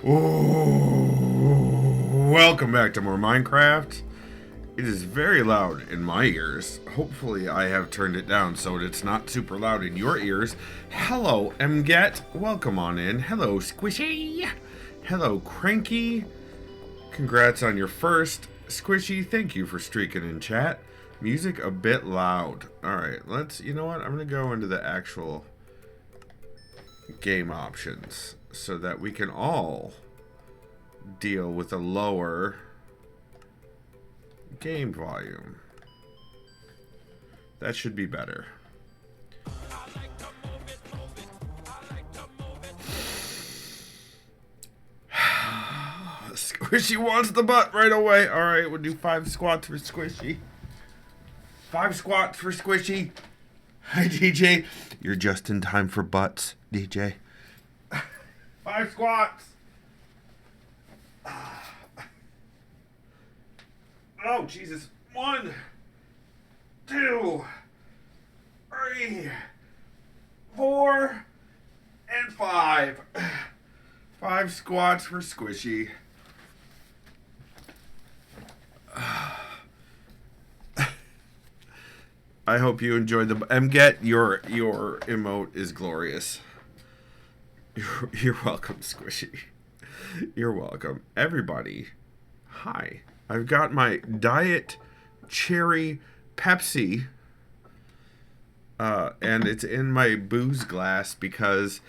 Ooh, welcome back to more Minecraft. It is very loud in my ears. Hopefully I have turned it down so that it's not super loud in your ears. Hello, Mget. Welcome on in. Hello, Squishy. Hello, Cranky. Congrats on your first. Squishy, thank you for streaking in chat. Music a bit loud. Alright, you know what? I'm going to go into the actual game options so that we can all deal with a lower game volume. That should be better. Squishy wants the butt right away. Alright, we'll do 5 squats for Squishy. 5 squats for Squishy. Hi, DJ. You're just in time for butts, DJ. 5 squats. Oh, Jesus. 1, 2, 3, 4, and 5. 5 squats for Squishy. I hope you enjoyed the Mget. Your emote is glorious. You're welcome, Squishy. You're welcome. Everybody, hi. I've got my Diet Cherry Pepsi, and it's in my booze glass because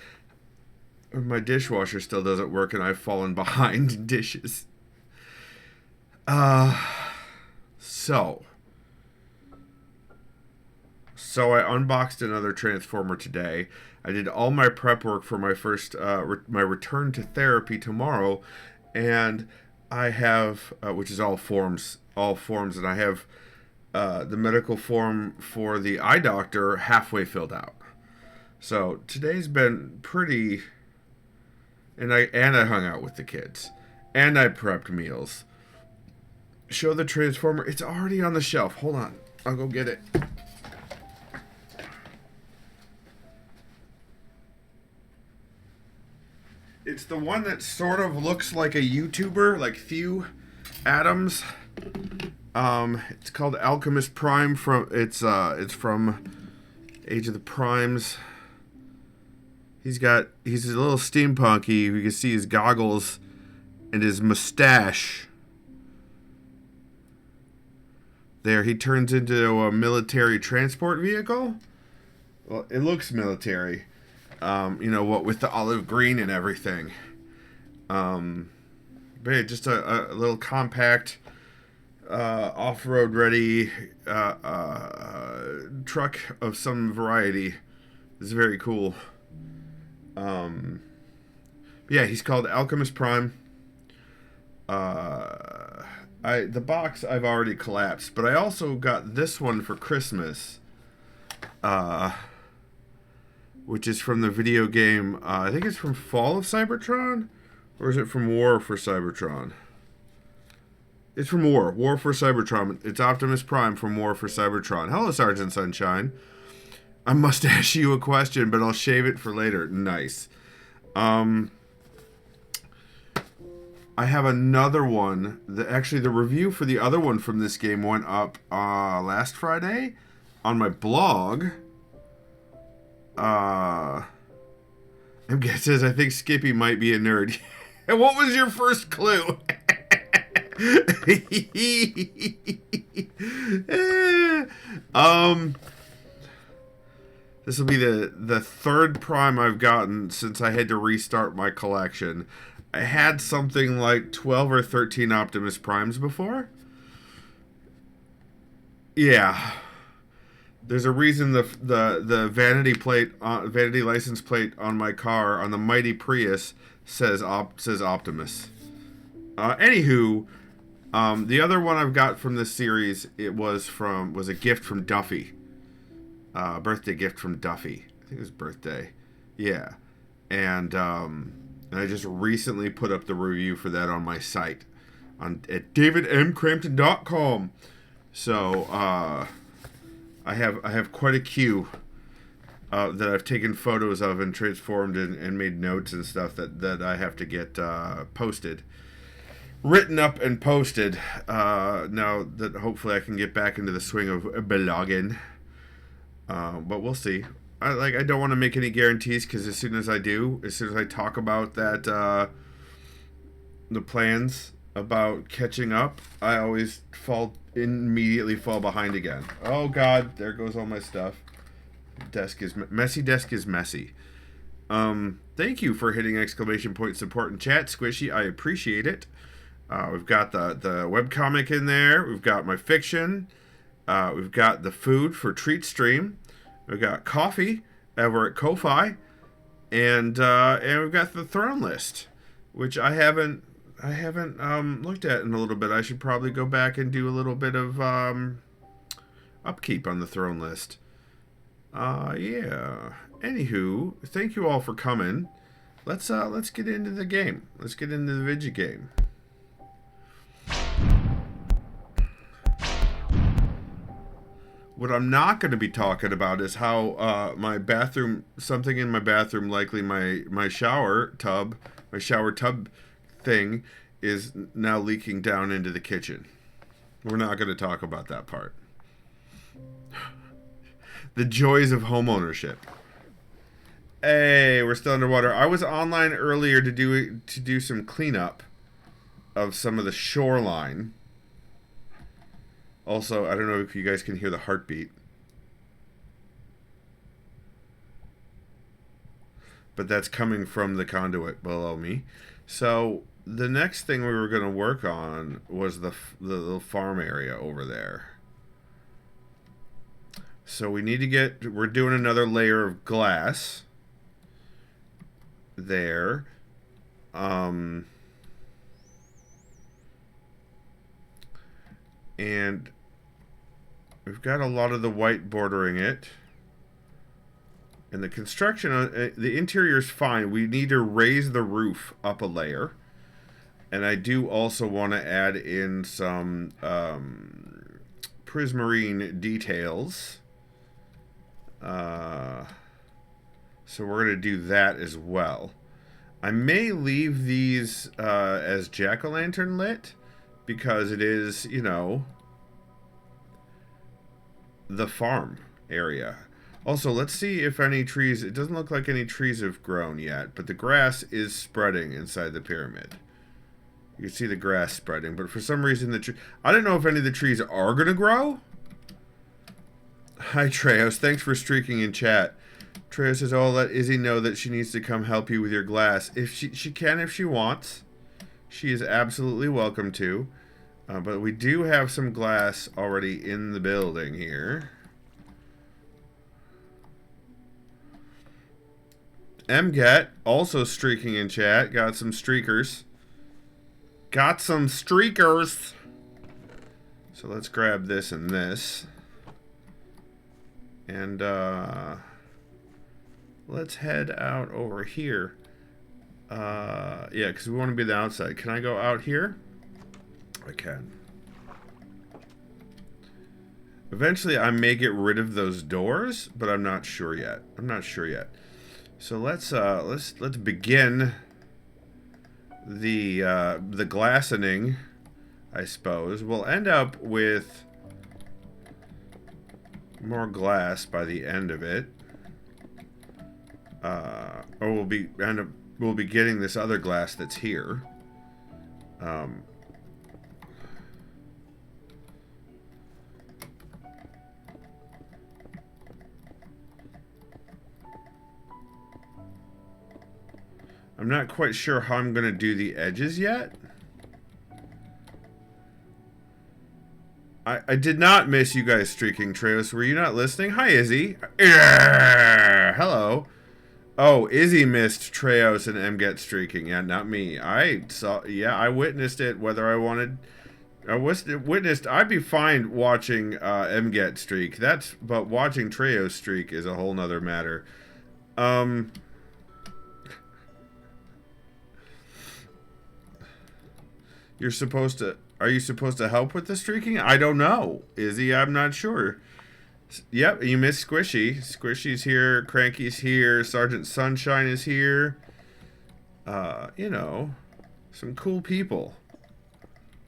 my dishwasher still doesn't work and I've fallen behind dishes. So I unboxed another Transformer today. I did all my prep work for my first, my return to therapy tomorrow, and I have, which is all forms, and I have the medical form for the eye doctor halfway filled out. So today's been pretty, and I hung out with the kids, and I prepped meals. Show the Transformer. It's already on the shelf. Hold on, I'll go get it. It's the one that sort of looks like a YouTuber, like Few Adams. It's called Alchemist Prime. It's from Age of the Primes. He's a little steampunky. You can see his goggles and his mustache. There, he turns into a military transport vehicle. Well, it looks military. You know what, with the olive green and everything. But yeah, just a little compact, off-road ready truck of some variety. It's very cool. Yeah, he's called Alchemist Prime. The box I've already collapsed, but I also got this one for Christmas. Which is from the video game, I think it's from Fall of Cybertron? Or is it from War for Cybertron? It's from War for Cybertron. It's Optimus Prime from War for Cybertron. Hello, Sergeant Sunshine. I must ask you a question, but I'll shave it for later. Nice. I have another one. Actually, the review for the other one from this game went up last Friday on my blog. MGet says, I think Skippy might be a nerd. And what was your first clue? This will be the third Prime I've gotten since I had to restart my collection. I had something like 12 or 13 Optimus Primes before. Yeah. There's a reason the vanity license plate on my car on the mighty Prius says Optimus. Anywho, the other one I've got from this series was a gift from Duffy, birthday gift from Duffy. I think it was birthday, yeah, and I just recently put up the review for that on my site at davidmcrampton.com. So I have quite a queue that I've taken photos of and transformed and made notes and stuff that I have to get posted. Written up and posted. Now that hopefully I can get back into the swing of blogging. But we'll see. I don't want to make any guarantees because as soon as I talk about that, the plans about catching up, I always immediately fall behind again. Oh God, there goes all my stuff. Desk is messy. Desk is messy. Thank you for hitting exclamation point support in chat, Squishy. I appreciate it. We've got the webcomic in there. We've got my fiction. We've got the food for treat stream. We've got coffee over at Ko-Fi, and we've got the throne list, which I haven't looked at in a little bit. I should probably go back and do a little bit of upkeep on the throne list. Yeah. Anywho, thank you all for coming. Let's get into the game. Let's get into the video game. What I'm not going to be talking about is how something in my bathroom, likely my shower tub thing, is now leaking down into the kitchen. We're not going to talk about that part. The joys of homeownership. Hey, we're still underwater. I was online earlier to do some cleanup of some of the shoreline. Also, I don't know if you guys can hear the heartbeat. But that's coming from the conduit below me. So, the next thing we were going to work on was the little farm area over there. So we're doing another layer of glass there. And we've got a lot of the white bordering it. And the construction, the interior is fine. We need to raise the roof up a layer. And I do also want to add in some prismarine details. So we're going to do that as well. I may leave these as jack-o'-lantern lit because it is, the farm area. Also, let's see if any trees... It doesn't look like any trees have grown yet, but the grass is spreading inside the pyramid. You can see the grass spreading, but for some reason I don't know if any of the trees are going to grow. Hi, Treos. Thanks for streaking in chat. Treos says, "Oh, let Izzy know that she needs to come help you with your glass. If she can, if she wants. She is absolutely welcome to. But we do have some glass already in the building here." MGet, also streaking in chat. Got some streakers. So let's grab this and this. And let's head out over here. Yeah, because we want to be the outside. Can I go out here? I can. Eventually, I may get rid of those doors, but I'm not sure yet. So let's begin the glassening, I suppose. We'll end up with more glass by the end of it, or we'll be getting this other glass that's here. I'm not quite sure how I'm going to do the edges yet. I did not miss you guys streaking, Treos. Were you not listening? Hi, Izzy. Hello. Oh, Izzy missed Treos and MGet streaking. Yeah, not me. I witnessed it. Whether I wanted... I'd be fine watching MGet streak. But watching Treos streak is a whole nother matter. Are you supposed to help with the streaking? I don't know, Izzy. I'm not sure. Yep, you missed Squishy. Squishy's here. Cranky's here. Sergeant Sunshine is here. You know, some cool people.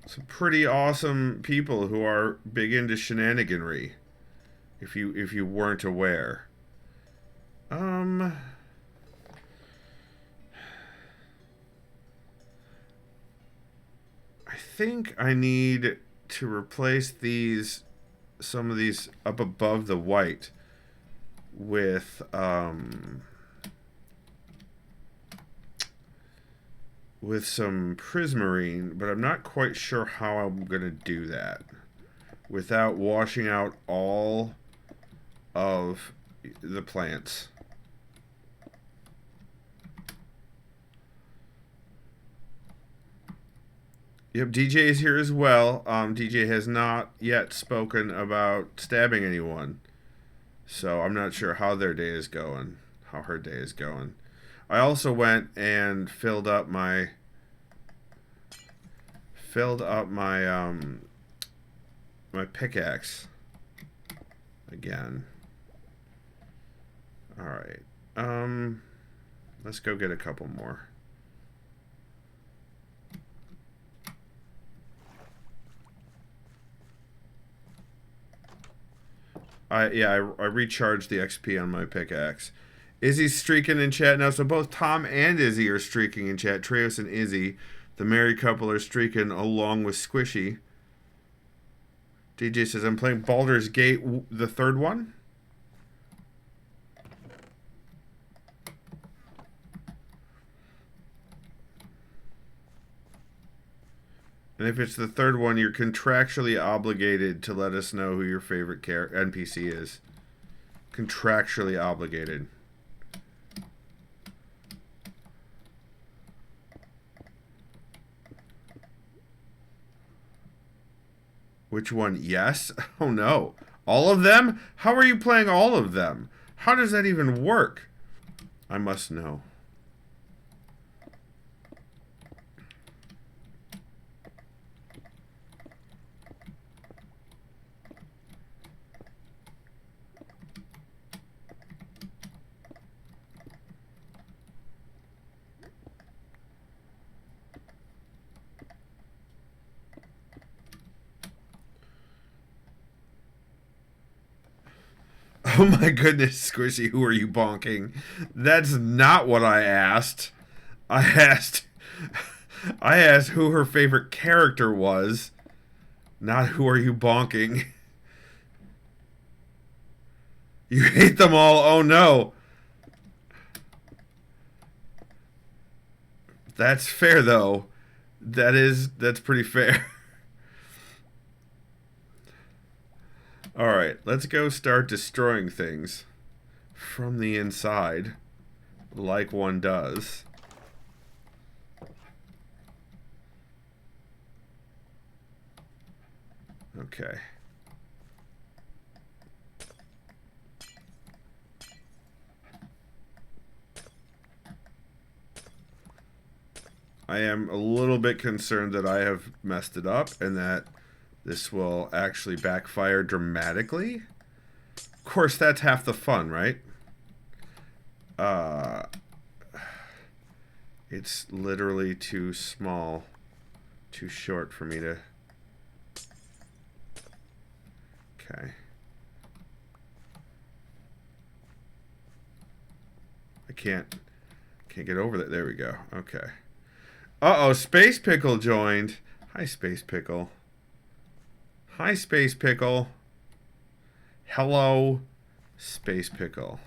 Some pretty awesome people who are big into shenaniganry. If you weren't aware. I think I need to replace some of these up above the white with some prismarine, but I'm not quite sure how I'm going to do that without washing out all of the plants. Yep, DJ is here as well. DJ has not yet spoken about stabbing anyone, so I'm not sure how their day is going, how her day is going. I also went and my pickaxe again. All right. Let's go get a couple more. I recharged the XP on my pickaxe. Izzy's streaking in chat now, so both Tom and Izzy are streaking in chat. Treos and Izzy, the married couple, are streaking along with Squishy. DJ says, I'm playing Baldur's Gate, the third one. And if it's the third one, you're contractually obligated to let us know who your favorite NPC is. Contractually obligated. Which one? Yes? Oh no. All of them? How are you playing all of them? How does that even work? I must know. Oh my goodness, Squishy, who are you bonking? That's not what I asked. I asked who her favorite character was, not who are you bonking. You hate them all. Oh no. That's fair though. That's pretty fair. Alright, let's go start destroying things from the inside, like one does. Okay. I am a little bit concerned that I have messed it up and that this will actually backfire dramatically. Of course, that's half the fun, right? It's literally too small, too short for me to... Okay. I can't get over that. There we go. Okay. Uh-oh, Sspacepickle joined. Hi, Sspacepickle. Hi, Sspacepickle. Hello, Sspacepickle.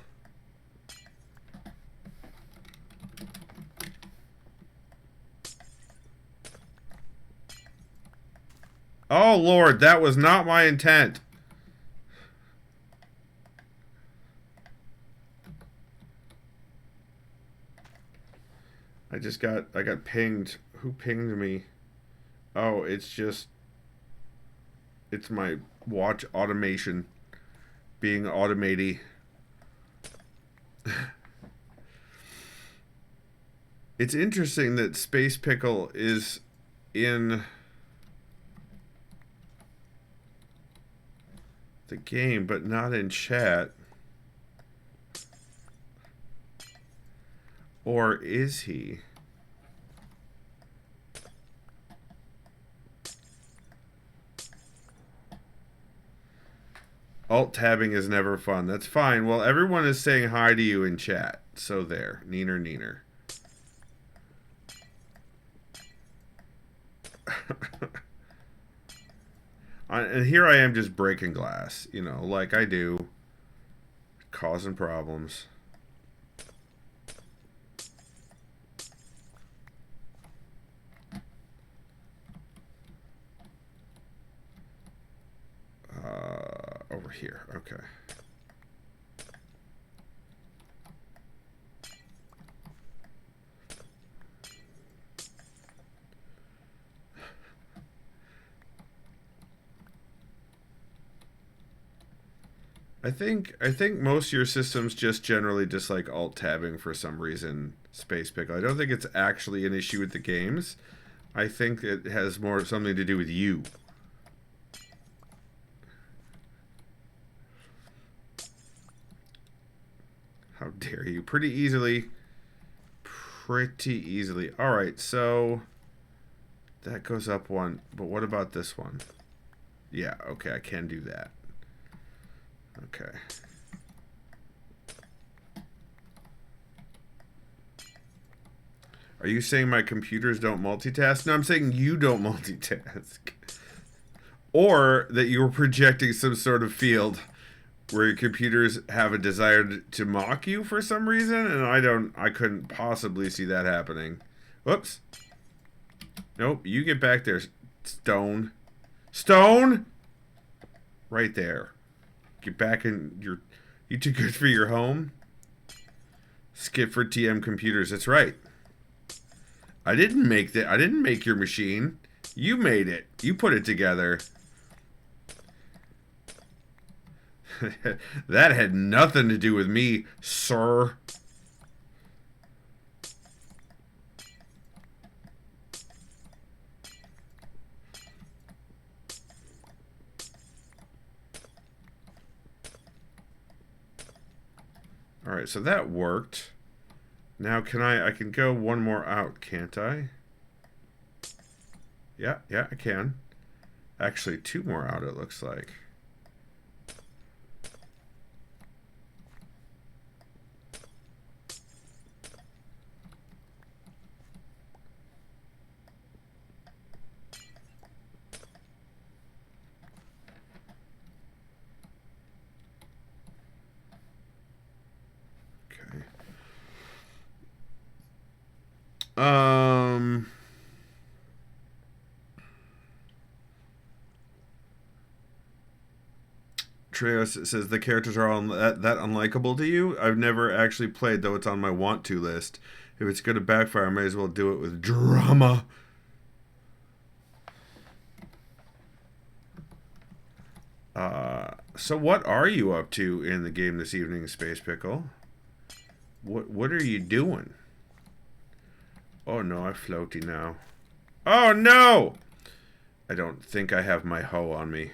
Oh, Lord, that was not my intent. I got pinged. Who pinged me? Oh, it's my watch automation being automaty. It's interesting that Sspacepickle is in the game, but not in chat. Or is he? Alt-tabbing is never fun. That's fine. Well, everyone is saying hi to you in chat. So there. Neener, neener. And here I am just breaking glass. You know, like I do. Causing problems. Over here. Okay. I think most of your systems just generally dislike alt tabbing for some reason, Sspacepickle. I don't think it's actually an issue with the games. I think it has more something to do with you. How dare you? Pretty easily. Pretty easily. Alright, so that goes up one. But what about this one? Yeah, okay, I can do that. Okay. Are you saying my computers don't multitask? No, I'm saying you don't multitask. Or that you're projecting some sort of field where your computers have a desire to mock you for some reason, and I couldn't possibly see that happening. Whoops. Nope, you get back there, Stone. Stone! Right there. Get back in your... You too good for your home? Skip for TM Computers, that's right. I didn't make your machine. You made it. You put it together. That had nothing to do with me, sir. Alright, so that worked. Now I can go one more out, can't I? Yeah, I can. Actually, two more out, it looks like. Treos says the characters are all that unlikable to you. I've never actually played, though it's on my want to list. If it's going to backfire, I may as well do it with drama. So what are you up to in the game this evening, Sspacepickle? What are you doing? Oh no, I'm floaty now. Oh no! I don't think I have my hoe on me.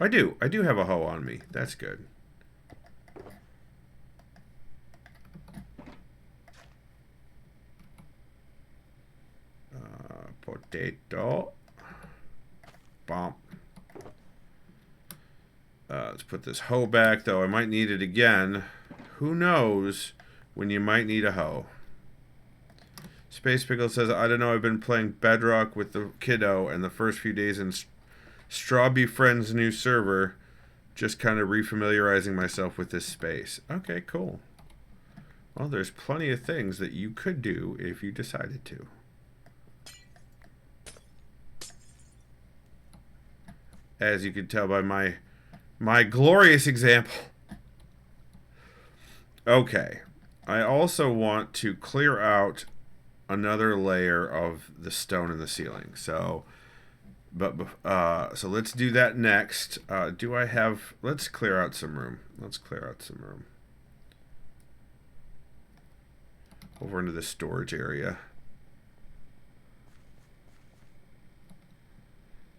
I do have a hoe on me. That's good. Potato. Bomb. Let's put this hoe back, though I might need it again. Who knows when you might need a hoe? Sspacepickle says, I don't know, I've been playing Bedrock with the kiddo, and the first few days in Strawby Friends' new server, just kind of refamiliarizing myself with this space. Okay, cool. Well, there's plenty of things that you could do if you decided to. As you can tell by my glorious example. Okay. I also want to clear out another layer of the stone in the ceiling. So let's do that next. Let's clear out some room. Over into the storage area.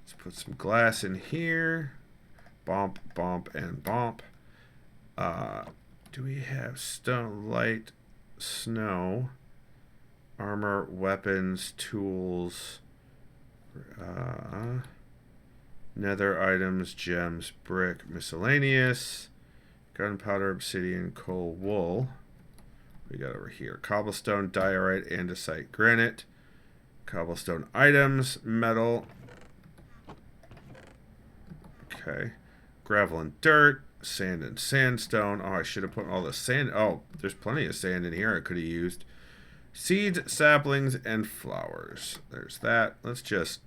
Let's put some glass in here. Bomp, bomp, and bomp. Do we have stone, light, snow, armor, weapons, tools, nether items, gems, brick, miscellaneous, gunpowder, obsidian, coal, wool. We got over here cobblestone, diorite, andesite, granite, cobblestone items, metal. Okay, gravel and dirt, sand and sandstone. Oh, I should have put all the sand. Oh, there's plenty of sand in here I could have used. Seeds, saplings, and flowers. There's that. Let's just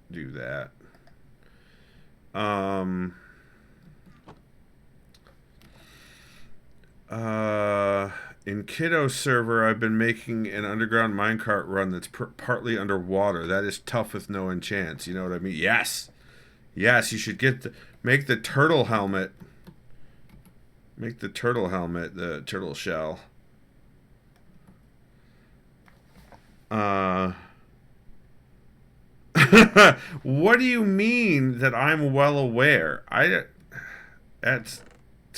do that. In Kiddo server, I've been making an underground minecart run that's partly underwater. That is tough with no enchants. You know what I mean? Yes. Yes, you should make the turtle helmet. Make the turtle helmet, the turtle shell. What do you mean that I'm well aware? It's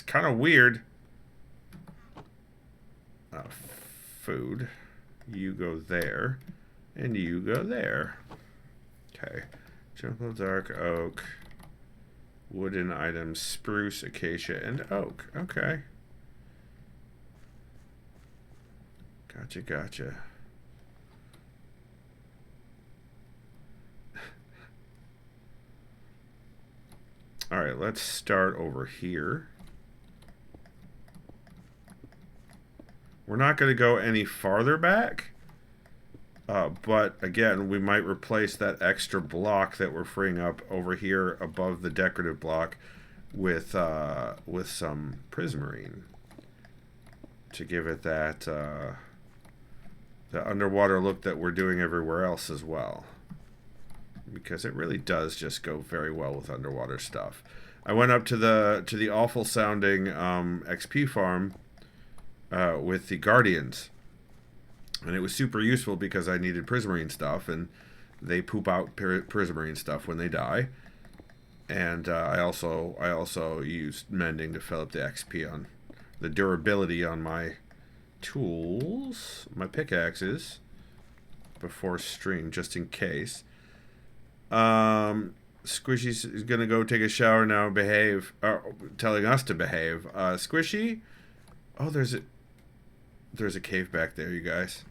kind of weird. Food. You go there, and you go there. Okay. Jungle, dark oak, wooden items, spruce, acacia, and oak. Okay. Gotcha, gotcha. Alright, let's start over here. We're not going to go any farther back. But again, we might replace that extra block that we're freeing up over here above the decorative block with some prismarine to give it that the underwater look that we're doing everywhere else as well, because it really does just go very well with underwater stuff. I went up to the awful sounding XP farm with the Guardians. And it was super useful because I needed prismarine stuff, and they poop out prismarine stuff when they die. And I also used mending to fill up the XP on the durability on my tools, my pickaxes, before stream, just in case. Squishy's is gonna go take a shower now. Behave, telling us to behave. Squishy, oh, there's a cave back there, you guys.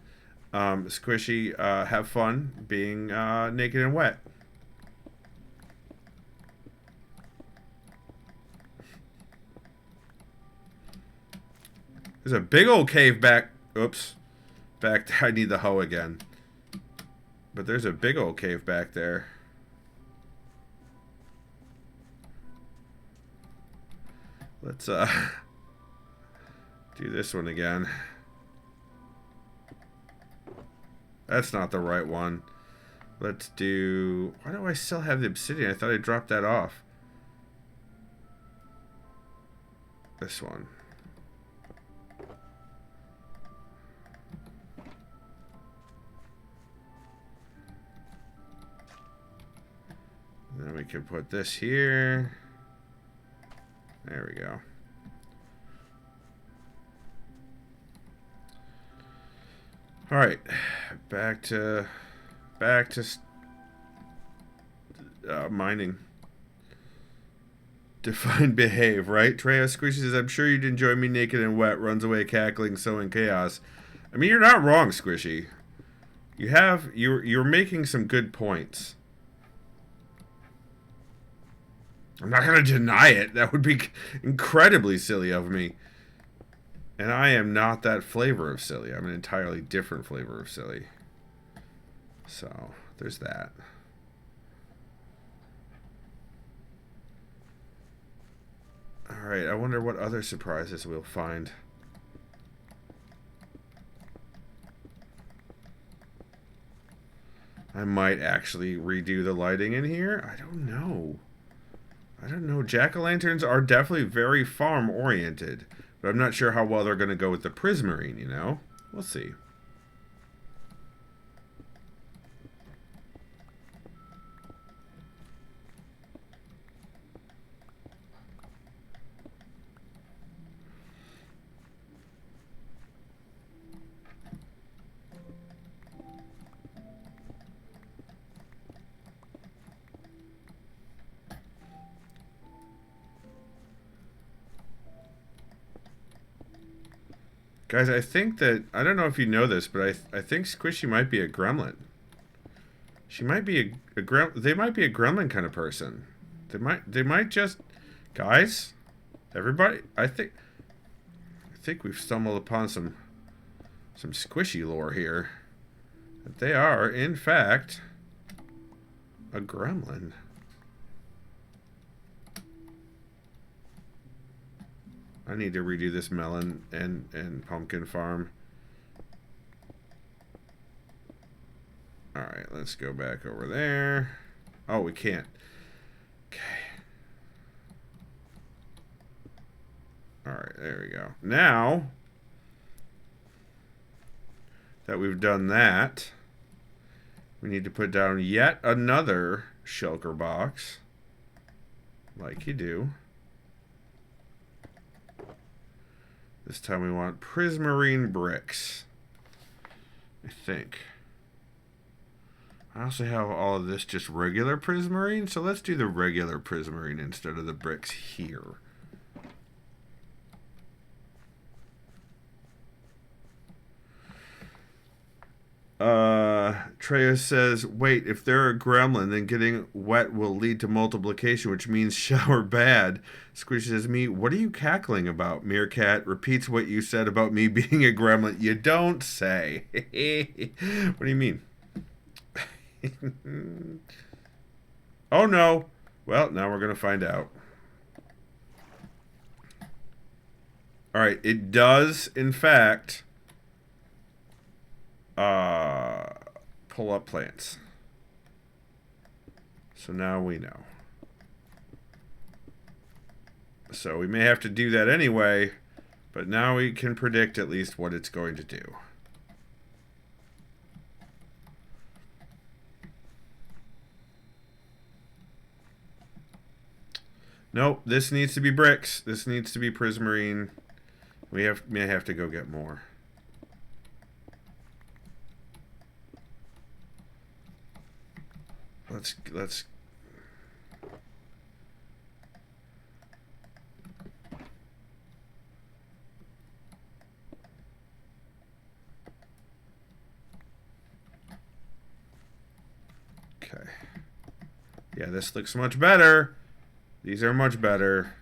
Squishy, have fun being naked and wet. There's a big old cave back. Oops. Back there. I need the hoe again. But there's a big old cave back there. Let's do this one again. That's not the right one. Let's do... Why do I still have the obsidian? I thought I dropped that off. This one. Then we can put this here. There we go. All right, back to mining. Define behave, right? Treya Squishy says, I'm sure you'd enjoy me naked and wet, runs away cackling, sowing chaos. I mean, you're not wrong, Squishy. You're making some good points. I'm not going to deny it. That would be incredibly silly of me. And I am not that flavor of silly. I'm an entirely different flavor of silly. So, there's that. Alright, I wonder what other surprises we'll find. I might actually redo the lighting in here. I don't know. Jack-o'-lanterns are definitely very farm-oriented. But I'm not sure how well they're going to go with the prismarine, you know? We'll see. Guys, I think that, I don't know if you know this, but I think Squishy might be a gremlin. She might be they might be a gremlin kind of person. They might just, guys, everybody, I think we've stumbled upon some Squishy lore here. That they are, in fact, a gremlin. I need to redo this melon and pumpkin farm. Alright, let's go back over there. Oh, we can't. Okay. Alright, there we go. Now that we've done that, we need to put down yet another shulker box. Like you do. This time we want prismarine bricks. I think. I also have all of this just regular prismarine, so let's do the regular prismarine instead of the bricks here. Treya says, wait, if they're a gremlin, then getting wet will lead to multiplication, which means shower bad. Squishy says, me, what are you cackling about? Meerkat repeats what you said about me being a gremlin. You don't say. What do you mean? Oh no. Well, now we're going to find out. Alright, it does, in fact, pull up plants. So now we know. So we may have to do that anyway, but now we can predict at least what it's going to do. Nope, this needs to be bricks. This needs to be prismarine. We may have to go get more. Let's okay. Yeah, this looks much better. These are much better.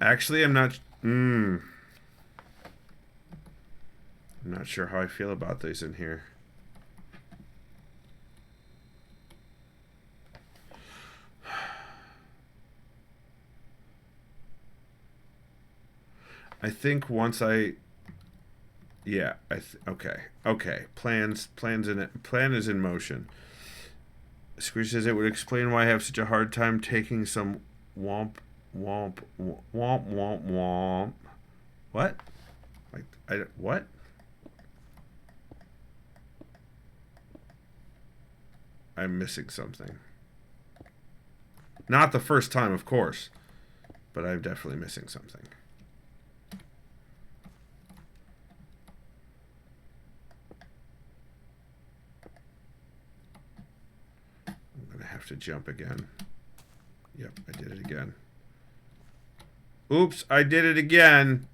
Actually, I'm not sure how I feel about these in here. I think once yeah, okay. Plan is in motion. Squish says it would explain why I have such a hard time taking some womp. What? Like what? I'm missing something. Not the first time, of course, but I'm definitely missing something. I'm gonna have to jump again. Yep, I did it again. Oops, I did it again.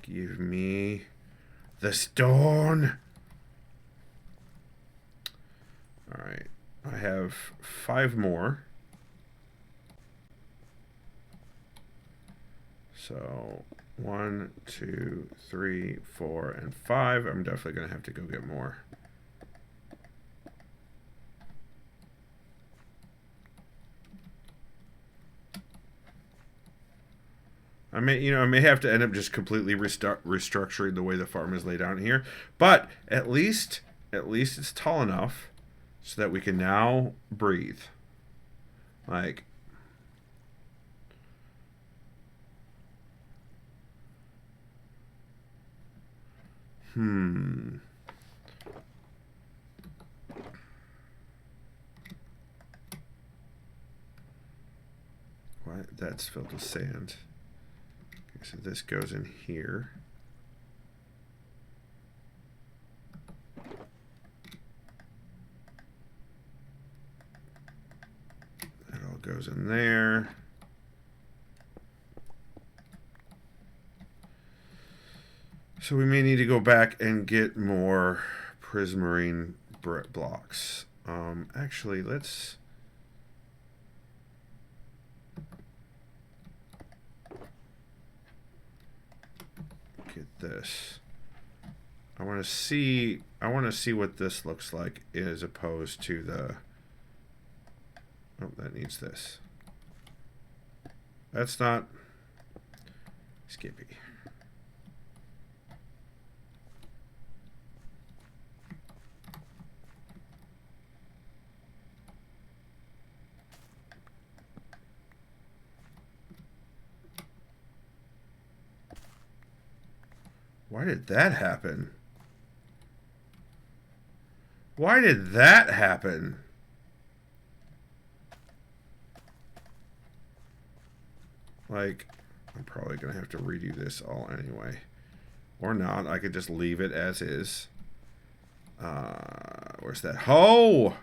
Give me the stone. Alright. I have 5 more. So 1, 2, 3, 4, and 5. I'm definitely going to have to go get more. I may have to end up just completely restructuring the way the farm is laid out here, but at least it's tall enough so that we can now breathe. Like, What? That's filled with sand. Okay, so this goes in here. That all goes in there. So we may need to go back and get more prismarine blocks. Actually, let's... get this. I want to see what this looks like as opposed to the... Oh, that needs this. That's not Skippy. Why did that happen? Why did that happen? Like, I'm probably going to have to redo this all anyway. Or not. I could just leave it as is. Where's that hoe?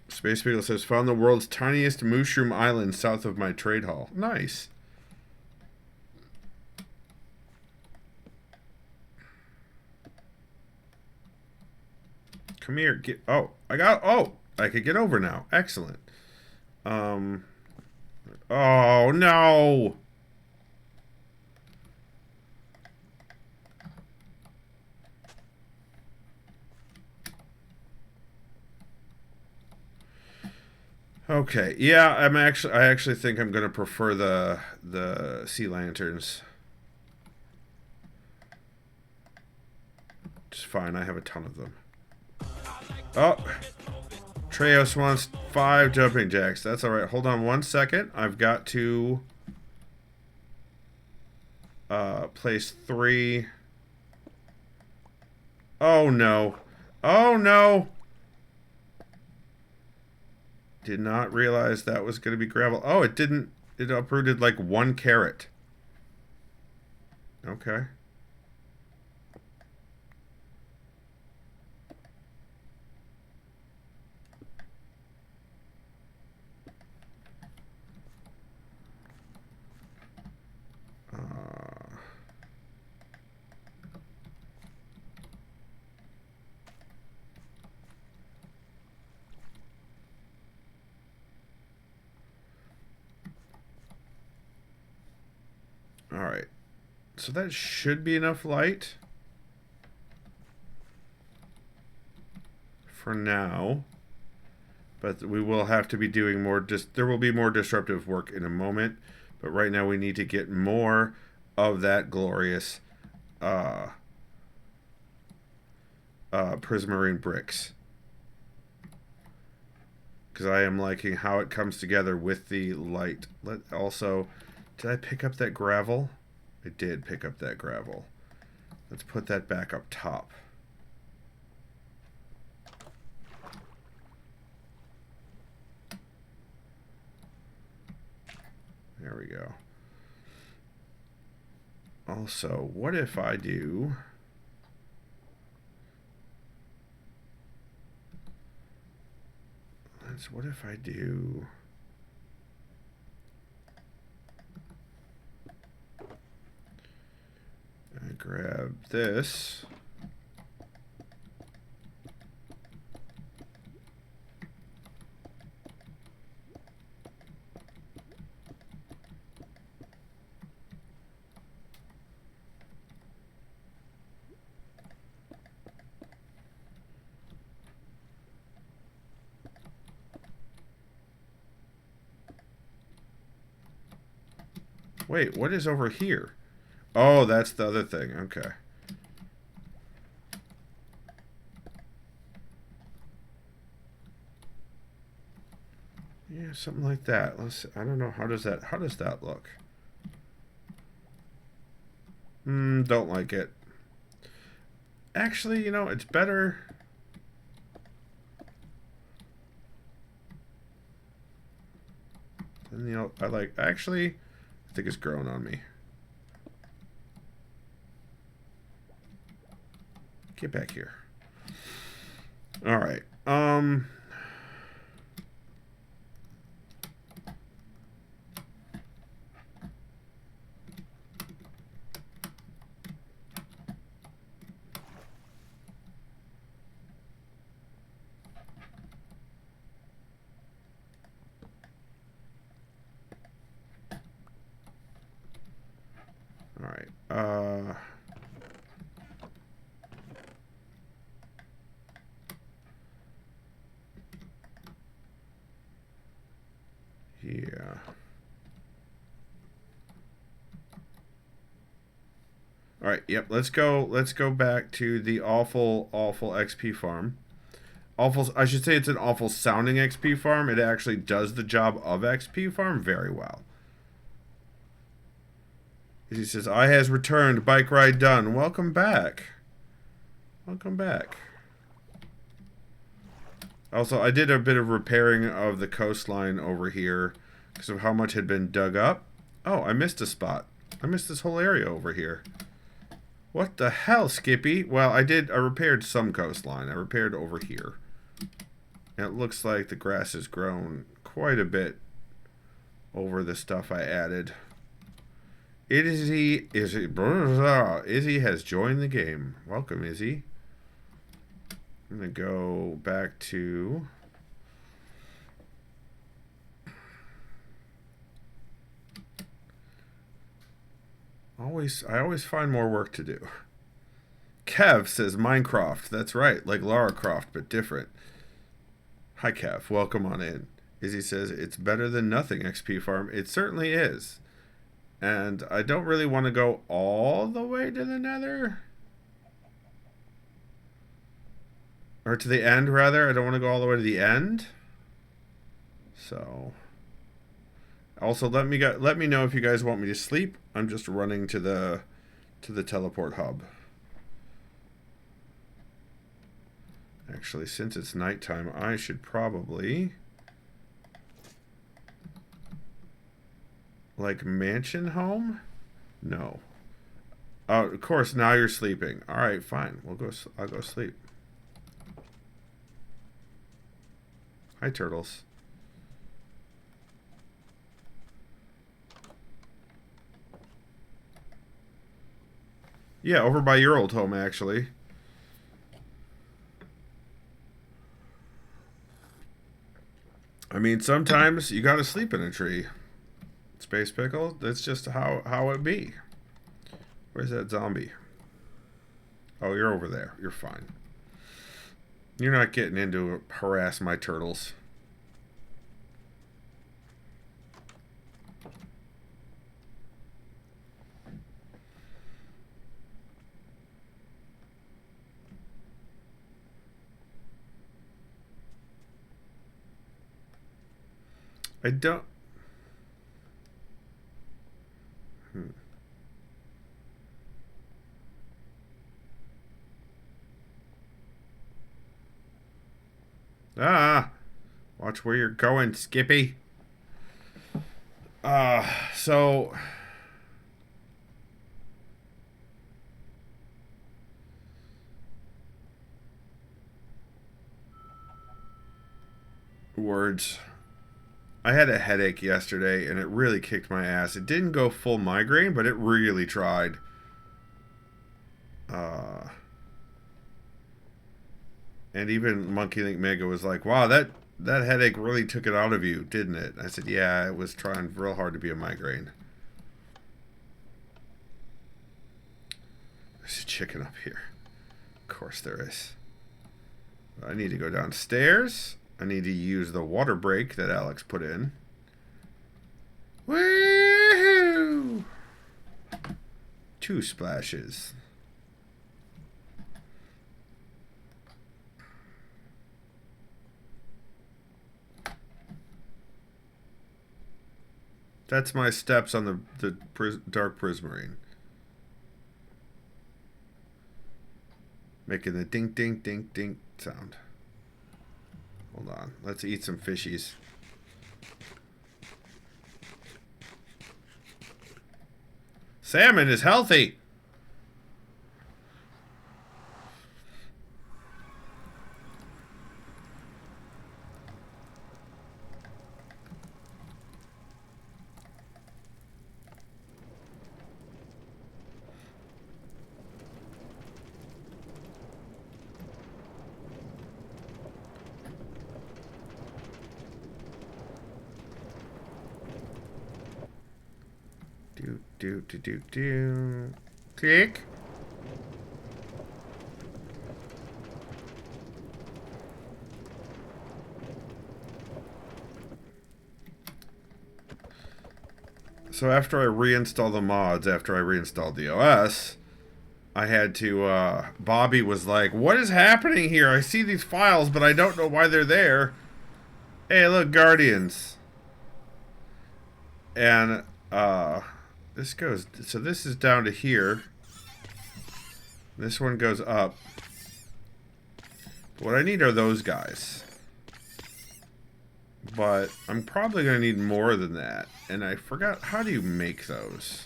Spacepickle says, found the world's tiniest mushroom island south of my trade hall. Nice. Come here. Get. Oh, I got. Oh, I could get over now. Excellent. Oh no. Okay. Yeah, I actually think I'm going to prefer the sea lanterns. Just fine. I have a ton of them. Oh. Treos wants 5 jumping jacks. That's all right. Hold on 1 second. I've got to place 3. Oh no. Oh no. Did not realize that was going to be gravel. Oh, it didn't. It uprooted like 1 carrot. Okay. Alright. So that should be enough light. For now. But we will have to be doing more... there will be more disruptive work in a moment. But right now we need to get more of that glorious prismarine bricks. Because I am liking how it comes together with the light. Also... Did I pick up that gravel? I did pick up that gravel. Let's put that back up top. There we go. Also, what if I do... What if I do... I grab this. Wait, what is over here? Oh, that's the other thing. Okay. Yeah, something like that. I don't know. How does that look? Don't like it. Actually, you know, it's better. And, you know, actually, I think it's growing on me. Get back here. All right. All right. Yeah. All right. Yep. Let's go back to the awful XP farm. Awful. I should say it's an awful sounding XP farm. It actually does the job of XP farm very well. He says, "I has returned. Bike ride done. Welcome back. Welcome back." Also, I did a bit of repairing of the coastline over here because of how much had been dug up. Oh, I missed a spot. I missed this whole area over here. What the hell, Skippy? Well, I repaired some coastline. I repaired over here. And it looks like the grass has grown quite a bit over the stuff I added. Izzy has joined the game. Welcome, Izzy. I'm going to go back to... I always find more work to do. Kev says Minecraft. That's right, like Lara Croft, but different. Hi, Kev. Welcome on in. Izzy says, it's better than nothing, XP Farm. It certainly is. And I don't really want to go all the way to the nether. Or to the end, rather. I don't want to go all the way to the end. So... Also, let me know if you guys want me to sleep. I'm just running to the teleport hub. Actually, since it's nighttime, I should probably... Like mansion home? No. Oh, of course, now you're sleeping. All right, fine. I'll go sleep. Hi, turtles. Yeah, over by your old home, actually. I mean, sometimes you gotta sleep in a tree. Space Pickle, that's just how it be. Where's that zombie? Oh, you're over there. You're fine. You're not getting into harass my turtles. I don't... Ah! Watch where you're going, Skippy. So... Words. I had a headache yesterday, and it really kicked my ass. It didn't go full migraine, but it really tried. And even Monkey Link Mega was like, wow, that headache really took it out of you, didn't it? I said, yeah, it was trying real hard to be a migraine. There's a chicken up here. Of course there is. I need to go downstairs. I need to use the water break that Alex put in. Woohoo! 2 splashes. That's my steps on the dark prismarine. Making the ding, ding, ding, ding sound. Hold on. Let's eat some fishies. Salmon is healthy. Do. Click. So after I reinstalled the mods, after I reinstalled the OS, I had to, Bobby was like, what is happening here? I see these files, but I don't know why they're there. Hey, look, Guardians. And, this goes, so this is down to here. This one goes up. What I need are those guys. But I'm probably going to need more than that. And I forgot, how do you make those?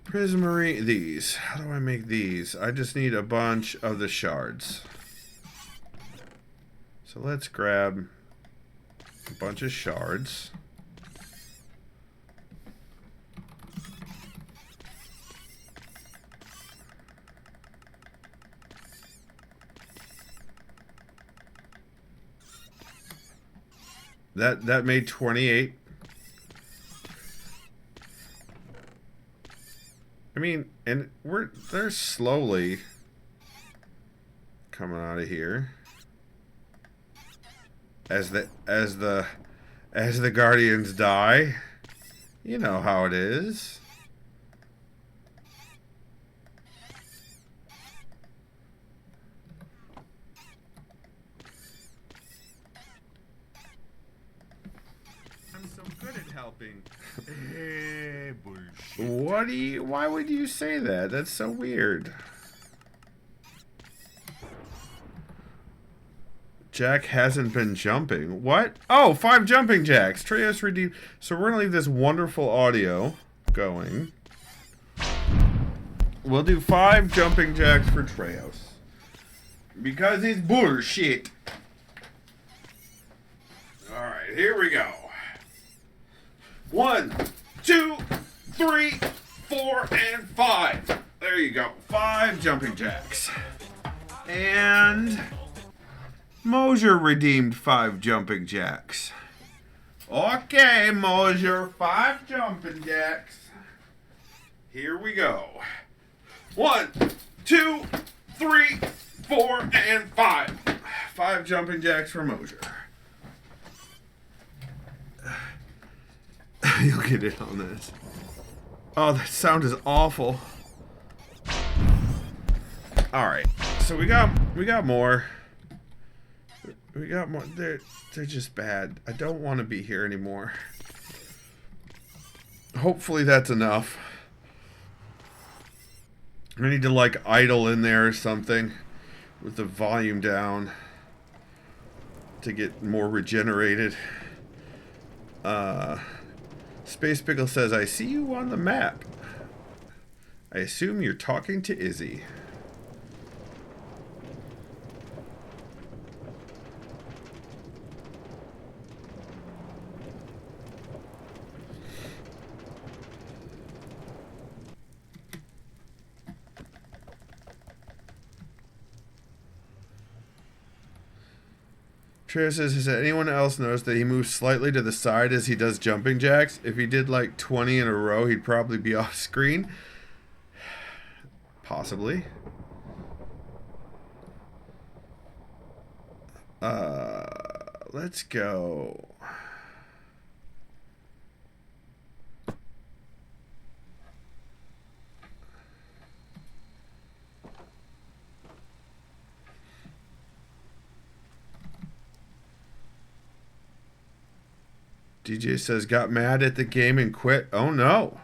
Prismarine, these. How do I make these? I just need a bunch of the shards. So let's grab a bunch of shards. That made 28. I mean, and they're slowly coming out of here as the Guardians die. You know how it is. I'm so good at helping. Hey, bullshit. Why would you say that? That's so weird. Jack hasn't been jumping. What? Oh, 5 jumping jacks. Treos redeemed. So we're gonna leave this wonderful audio going. We'll do 5 jumping jacks for Treos. Because it's bullshit. Alright, here we go. 1, 2, 3, 4, and 5. There you go. 5 jumping jacks. And Mosier redeemed 5 jumping jacks. Okay, Mosier, 5 jumping jacks. Here we go. 1, 2, 3, 4, and 5. 5 jumping jacks for Mosier. You'll get it on this. Oh, that sound is awful. Alright. So we got more. We got more. They're just bad. I don't want to be here anymore. Hopefully that's enough. I need to like idle in there or something with the volume down to get more regenerated. Spacepickle says, I see you on the map. I assume you're talking to Izzy. Trey says, has anyone else noticed that he moves slightly to the side as he does jumping jacks? If he did like 20 in a row, he'd probably be off screen. Possibly. Let's go. DJ says, got mad at the game and quit. Oh no.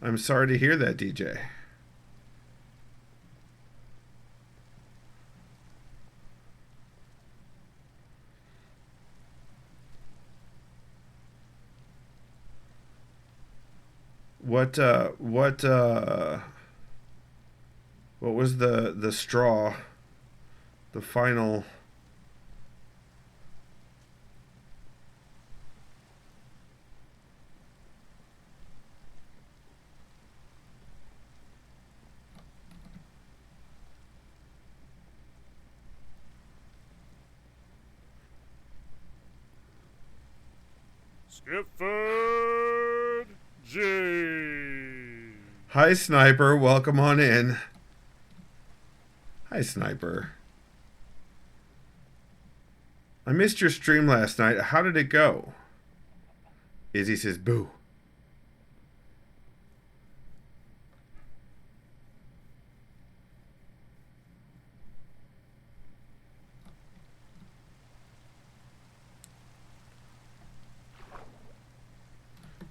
I'm sorry to hear that, DJ. What was the straw? The final. Skipford G. Hi, Sniper. Welcome on in. Hi, Sniper. I missed your stream last night. How did it go? Izzy says, boo.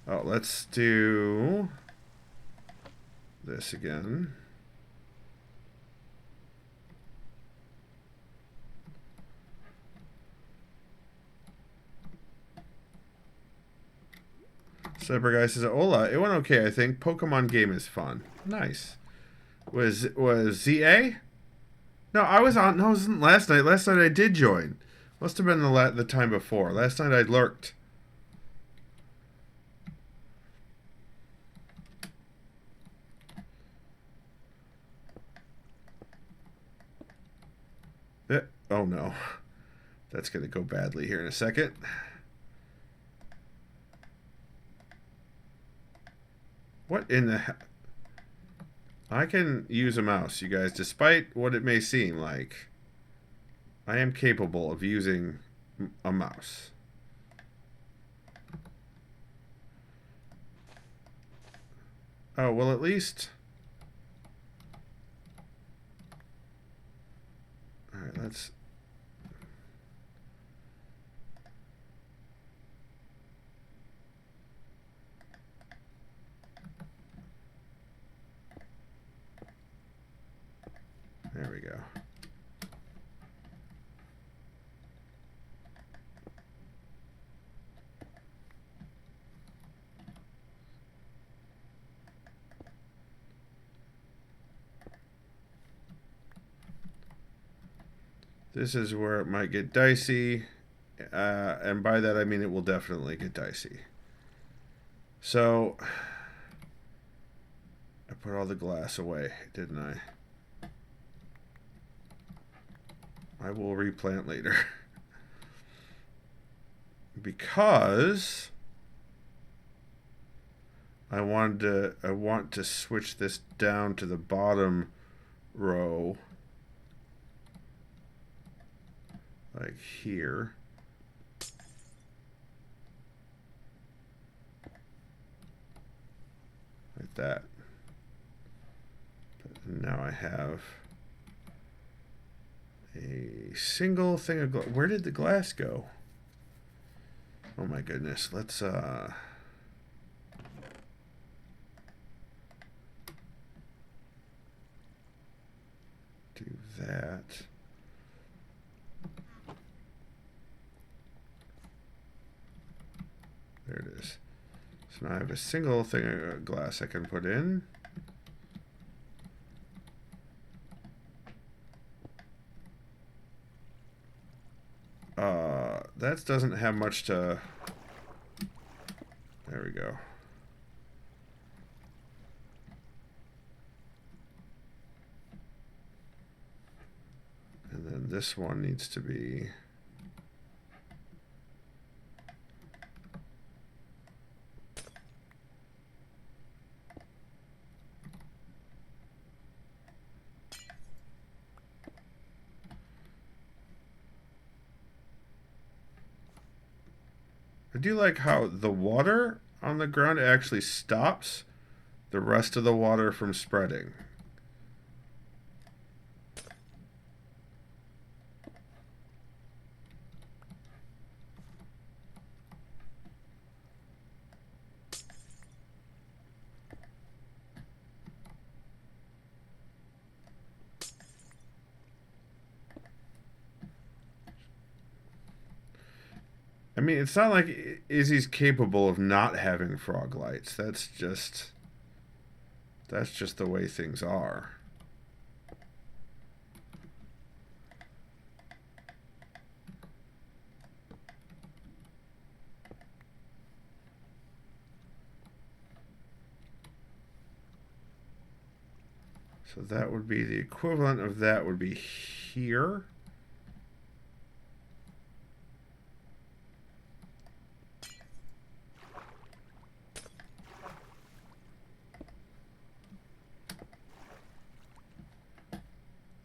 Oh, let's do this again. Cyber Guy says, hola, it went okay, I think. Pokemon game is fun. Nice. Was ZA? No, I was on. No, it wasn't last night. Last night I did join. Must have been the time before. Last night I lurked. Oh no. That's going to go badly here in a second. What in the hell? I can use a mouse, you guys, despite what it may seem like. I am capable of using a mouse. Oh, well, at least... Alright, let's... There we go. This is where it might get dicey. And by that I mean it will definitely get dicey. So, I put all the glass away, didn't I? I will replant later. Because I want to switch this down to the bottom row. Like here. Like that. But now I have a single thing of glass. Where did the glass go? Oh my goodness. Let's do that. There it is. So now I have a single thing of glass I can put in. That doesn't have much to... There we go. And then this one needs to be... I do like how the water on the ground actually stops the rest of the water from spreading. I mean, it's not like Izzy's capable of not having frog lights. That's just the way things are. So that would be the equivalent of that would be here.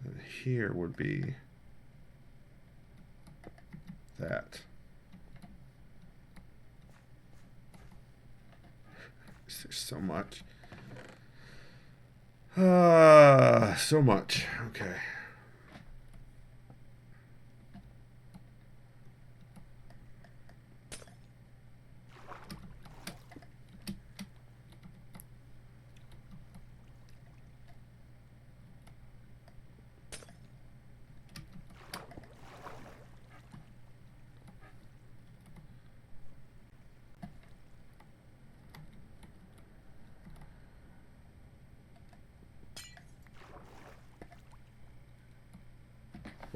And here would be that. There's so much. So much. Okay.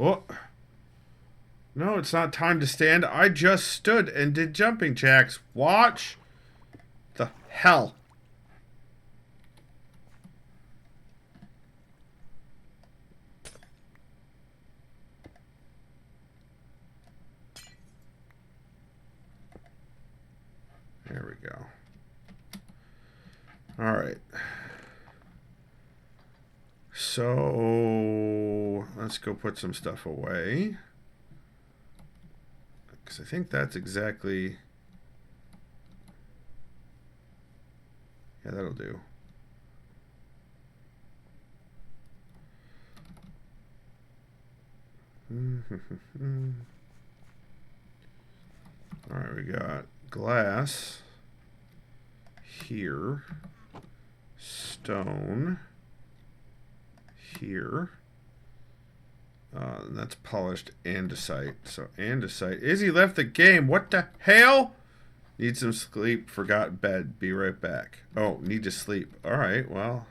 Oh. No, it's not time to stand. I just stood and did jumping jacks. Watch. The hell. There we go. All right. So let's go put some stuff away. Because I think that's exactly... Yeah, that'll do. All right, we got glass here, stone here. And that's polished andesite. So andesite. Izzy left the game. What the hell? Need some sleep. Forgot bed. Be right back. Oh, need to sleep. All right. Well.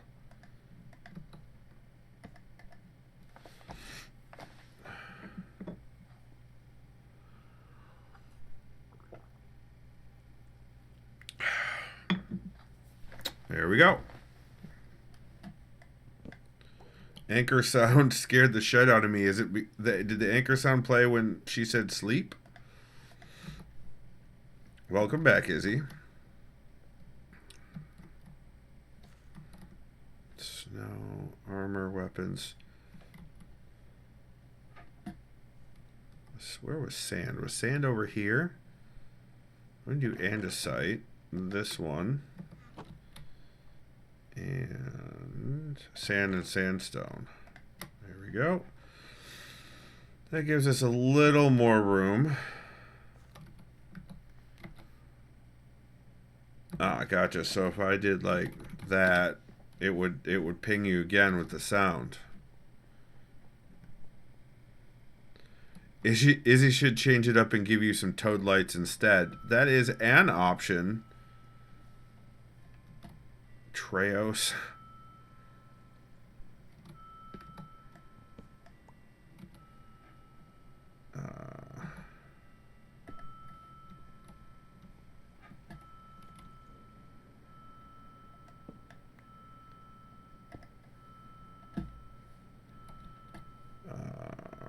There we go. Anchor sound scared the shit out of me. Is it? Did the anchor sound play when she said sleep? Welcome back, Izzy. Snow, armor, weapons. Where was sand? Was sand over here? I'm going to do andesite. This one. And sand and sandstone. There we go. That gives us a little more room. Ah, gotcha. So if I did like that, it would ping you again with the sound. Izzy should change it up and give you some toad lights instead. That is an option. Treos.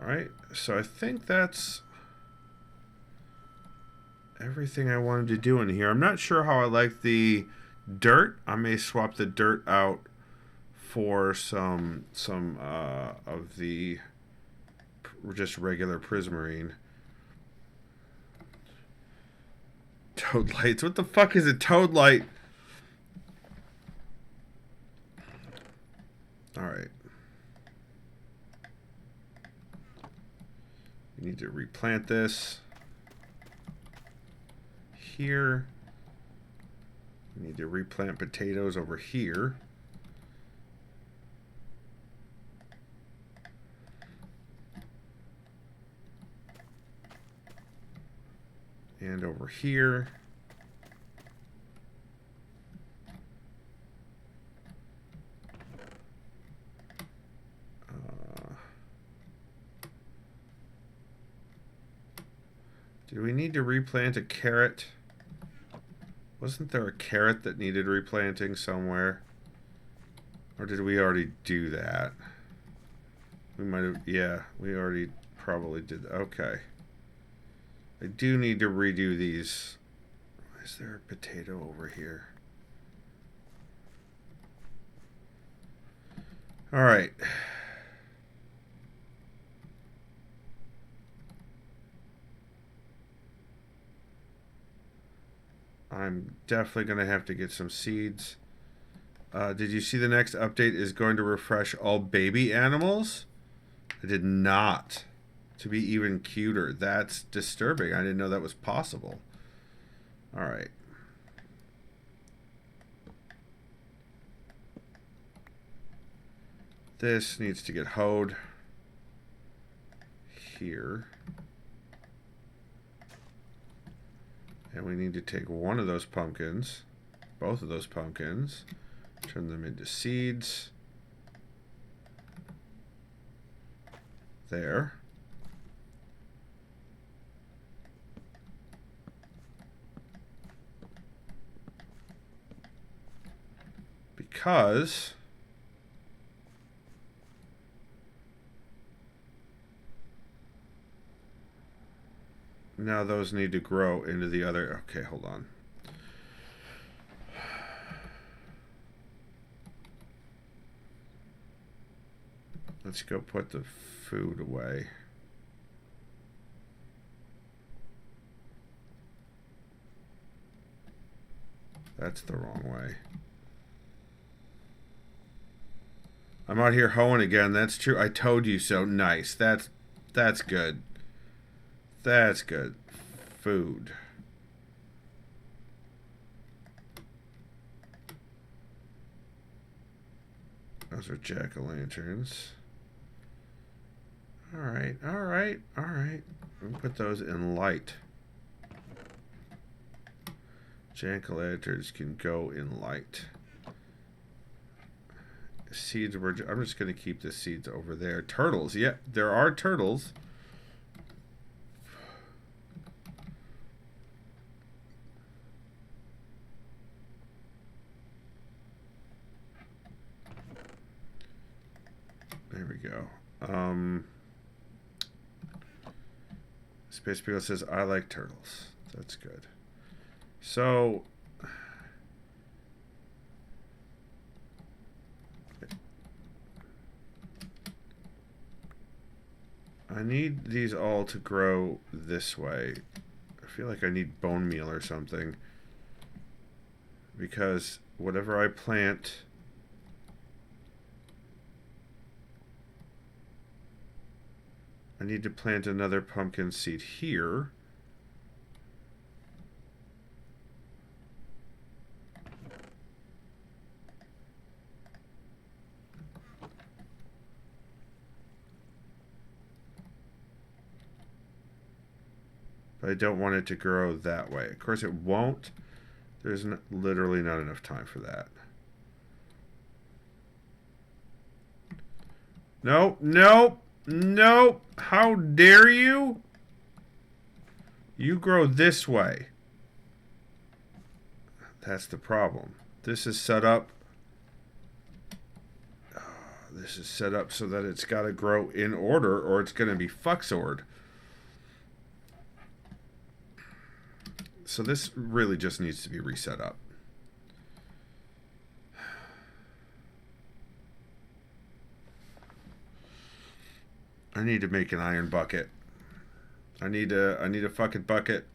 Alright, so I think that's everything I wanted to do in here. I'm not sure how I like the dirt. I may swap the dirt out for some of the just regular prismarine. Toad lights. What the fuck is a toad light? Alright. We need to replant this here. We need to replant potatoes over here. And over here. Do we need to replant a carrot? Wasn't there a carrot that needed replanting somewhere? Or did we already do that? We might have, yeah, we already probably did. Okay. I do need to redo these. Is there a potato over here? All right. I'm definitely going to have to get some seeds. Did you see the next update is going to refresh all baby animals? I did not. To be even cuter. That's disturbing. I didn't know that was possible. All right. This needs to get hoed here. And we need to take one of those pumpkins, both of those pumpkins, turn them into seeds. There. Because now those need to grow into the other. Okay, hold on. Let's go put the food away. That's the wrong way. I'm out here hoeing again. That's true. I told you so. Nice. That's good. That's good. Food. Those are jack-o'-lanterns. Alright, alright, alright. We'll put those in light. Jack-o'-lanterns can go in light. Seeds were... I'm just going to keep the seeds over there. Turtles. Yep, there are turtles. There we go. Spacepickle says, I like turtles. That's good. So... I need these all to grow this way. I feel like I need bone meal or something. Because whatever I plant... I need to plant another pumpkin seed here. But I don't want it to grow that way. Of course it won't. There's literally not enough time for that. Nope, nope, nope. How dare you? You grow this way. That's the problem. This is set up. This is set up so that it's got to grow in order or it's going to be fucksored. So this really just needs to be reset up. I need to make an iron bucket. I need a fucking bucket.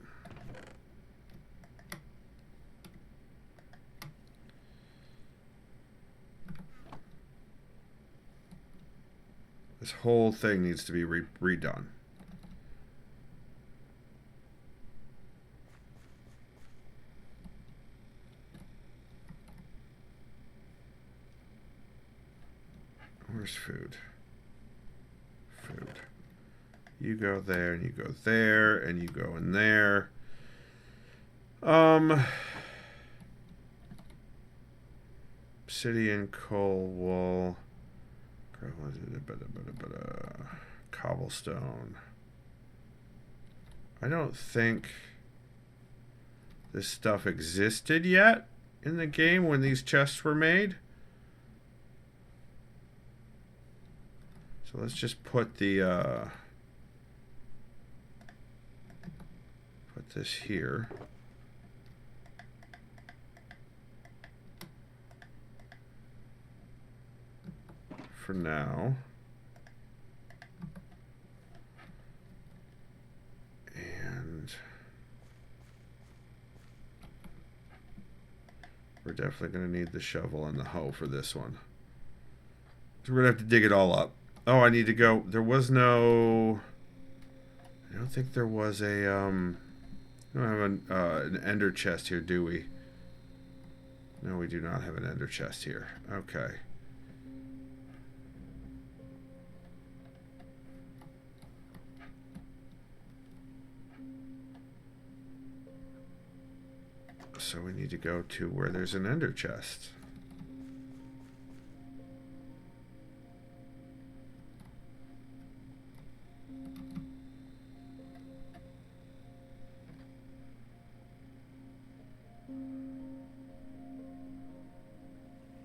This whole thing needs to be redone. Where's food? Food. You go there, and you go there, and you go in there. Obsidian, coal, wool, cobblestone. I don't think this stuff existed yet in the game when these chests were made. So let's just put the put this here. For now. And we're definitely going to need the shovel and the hoe for this one. So we're going to have to dig it all up. Oh, I need to go. There was no... I don't think there was a... we don't have an ender chest here, do we? No, we do not have an ender chest here. Okay. So we need to go to where there's an ender chest.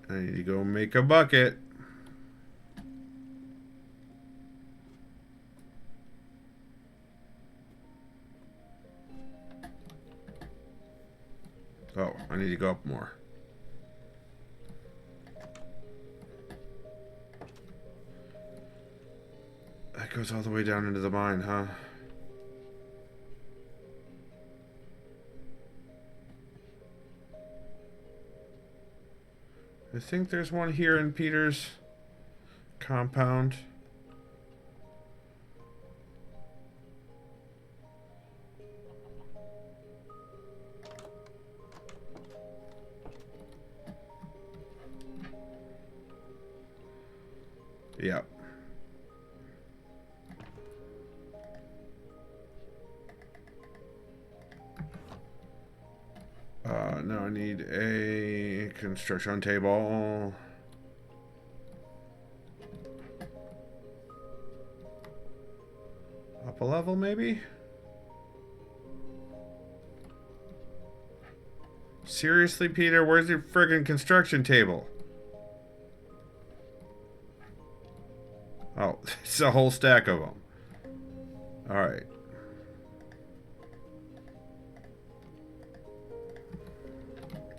I need to go make a bucket. Oh, I need to go up more. That goes all the way down into the mine, huh? I think there's one here in Peter's compound. Yep. Now I need a construction table. Up a level, maybe? Seriously, Peter? Where's your friggin' construction table? Oh, it's a whole stack of them. Alright.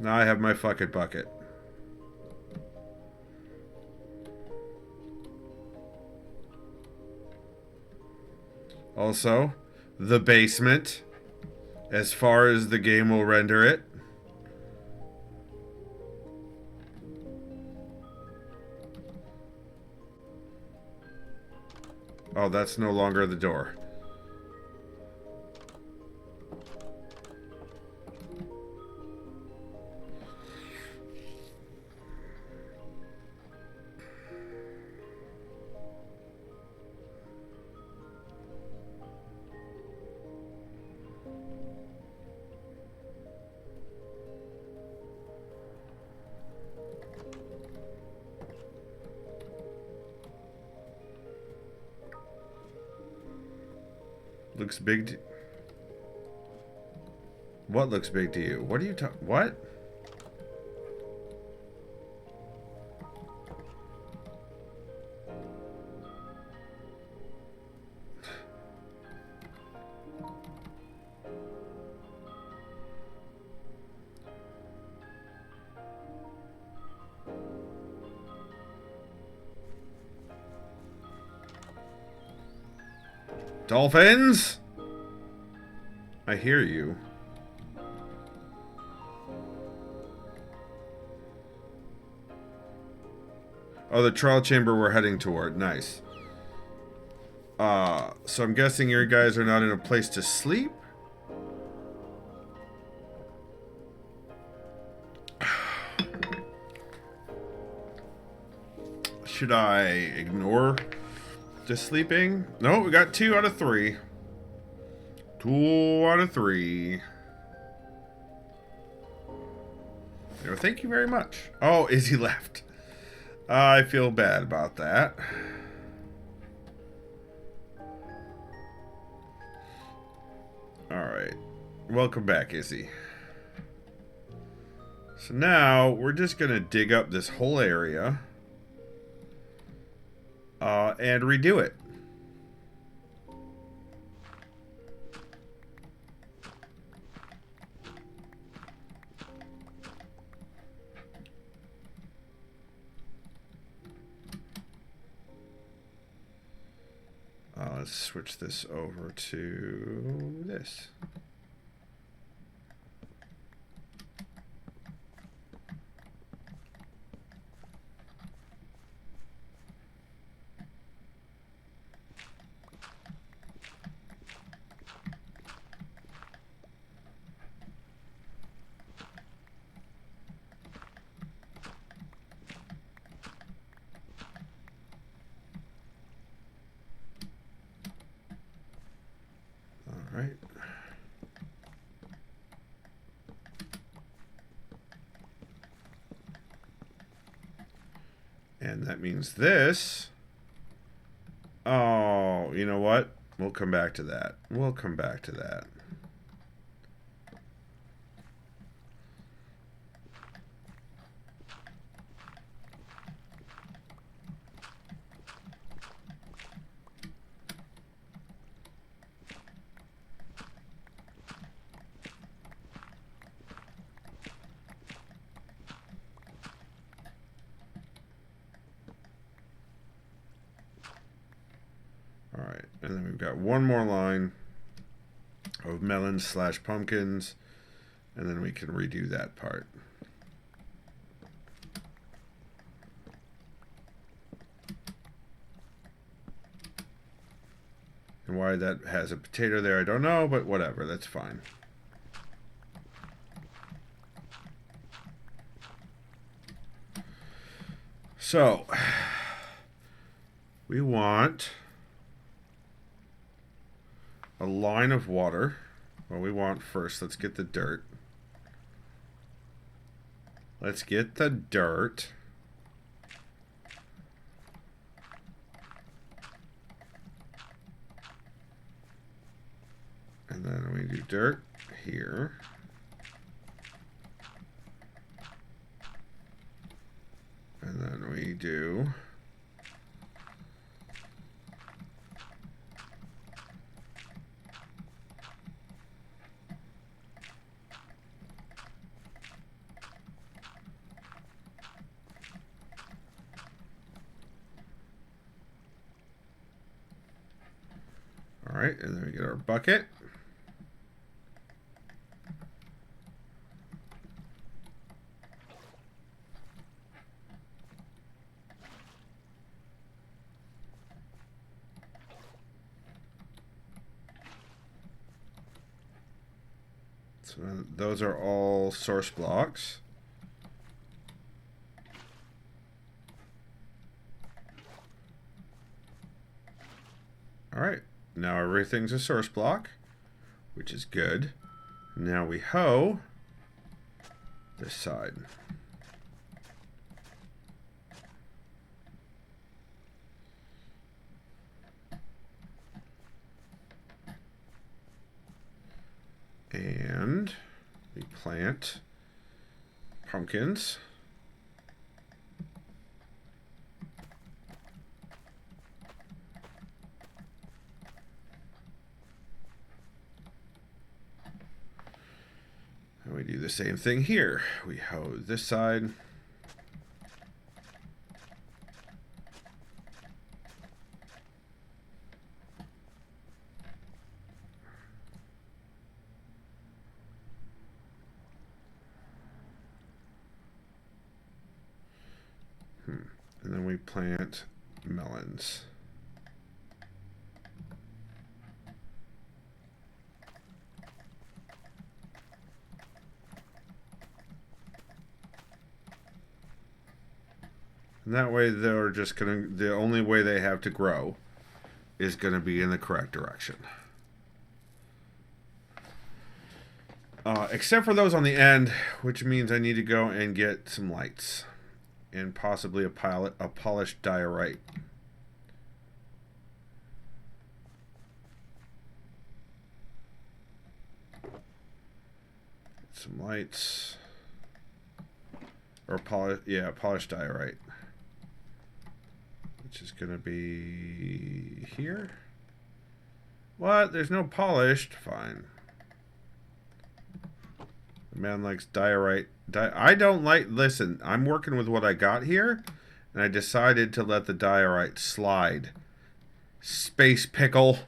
Now I have my fucking bucket. Also, the basement, as far as the game will render it. Oh, that's no longer the door. Looks big to... What looks big to you? What are you talking... What? Dolphins? I hear you. Oh, the trial chamber we're heading toward. Nice. So I'm guessing you guys are not in a place to sleep? Should I ignore the sleeping? No, we got 2 out of 3. 2 out of 3. No, thank you very much. Oh, Izzy left. I feel bad about that. Alright. Welcome back, Izzy. So now, we're just going to dig up this whole area. And redo it. Let's switch this over to this. Alright. And that means this. Oh, you know what? We'll come back to that. We'll come back to that. Alright, and then we've got one more line of melons / pumpkins, and then we can redo that part. And why that has a potato there, I don't know, but whatever, that's fine. So, we want a line of water. Well, we want first, let's get the dirt. Let's get the dirt. And then we do dirt here. And then we do Alright, and then we get our bucket. So those are all source blocks. Alright, now everything's a source block, which is good. Now we hoe this side. And we plant pumpkins. And we do the same thing here. We hoe this side. And then we plant melons. And that way they're just gonna, the only way they have to grow is gonna be in the correct direction. Except for those on the end, which means I need to go and get some lights. And possibly a polished diorite. Some lights. Or polished diorite. Which is going to be here. What? There's no polished? Fine. The man likes diorite. I don't like... Listen, I'm working with what I got here, and I decided to let the diorite slide. Space pickle.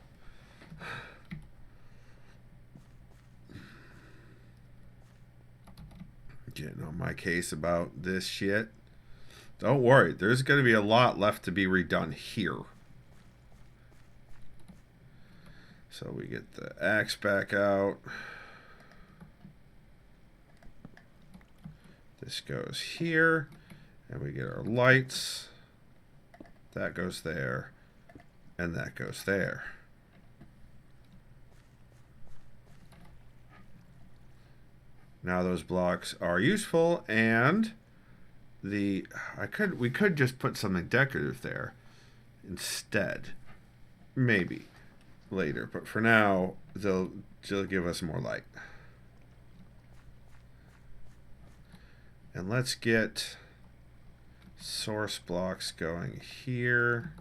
Getting on my case about this shit. Don't worry, there's going to be a lot left to be redone here. So we get the axe back out. This goes here, and we get our lights. That goes there, and that goes there. Now those blocks are useful, and we could just put something decorative there instead. Maybe later, but for now they'll give us more light. And let's get source blocks going here.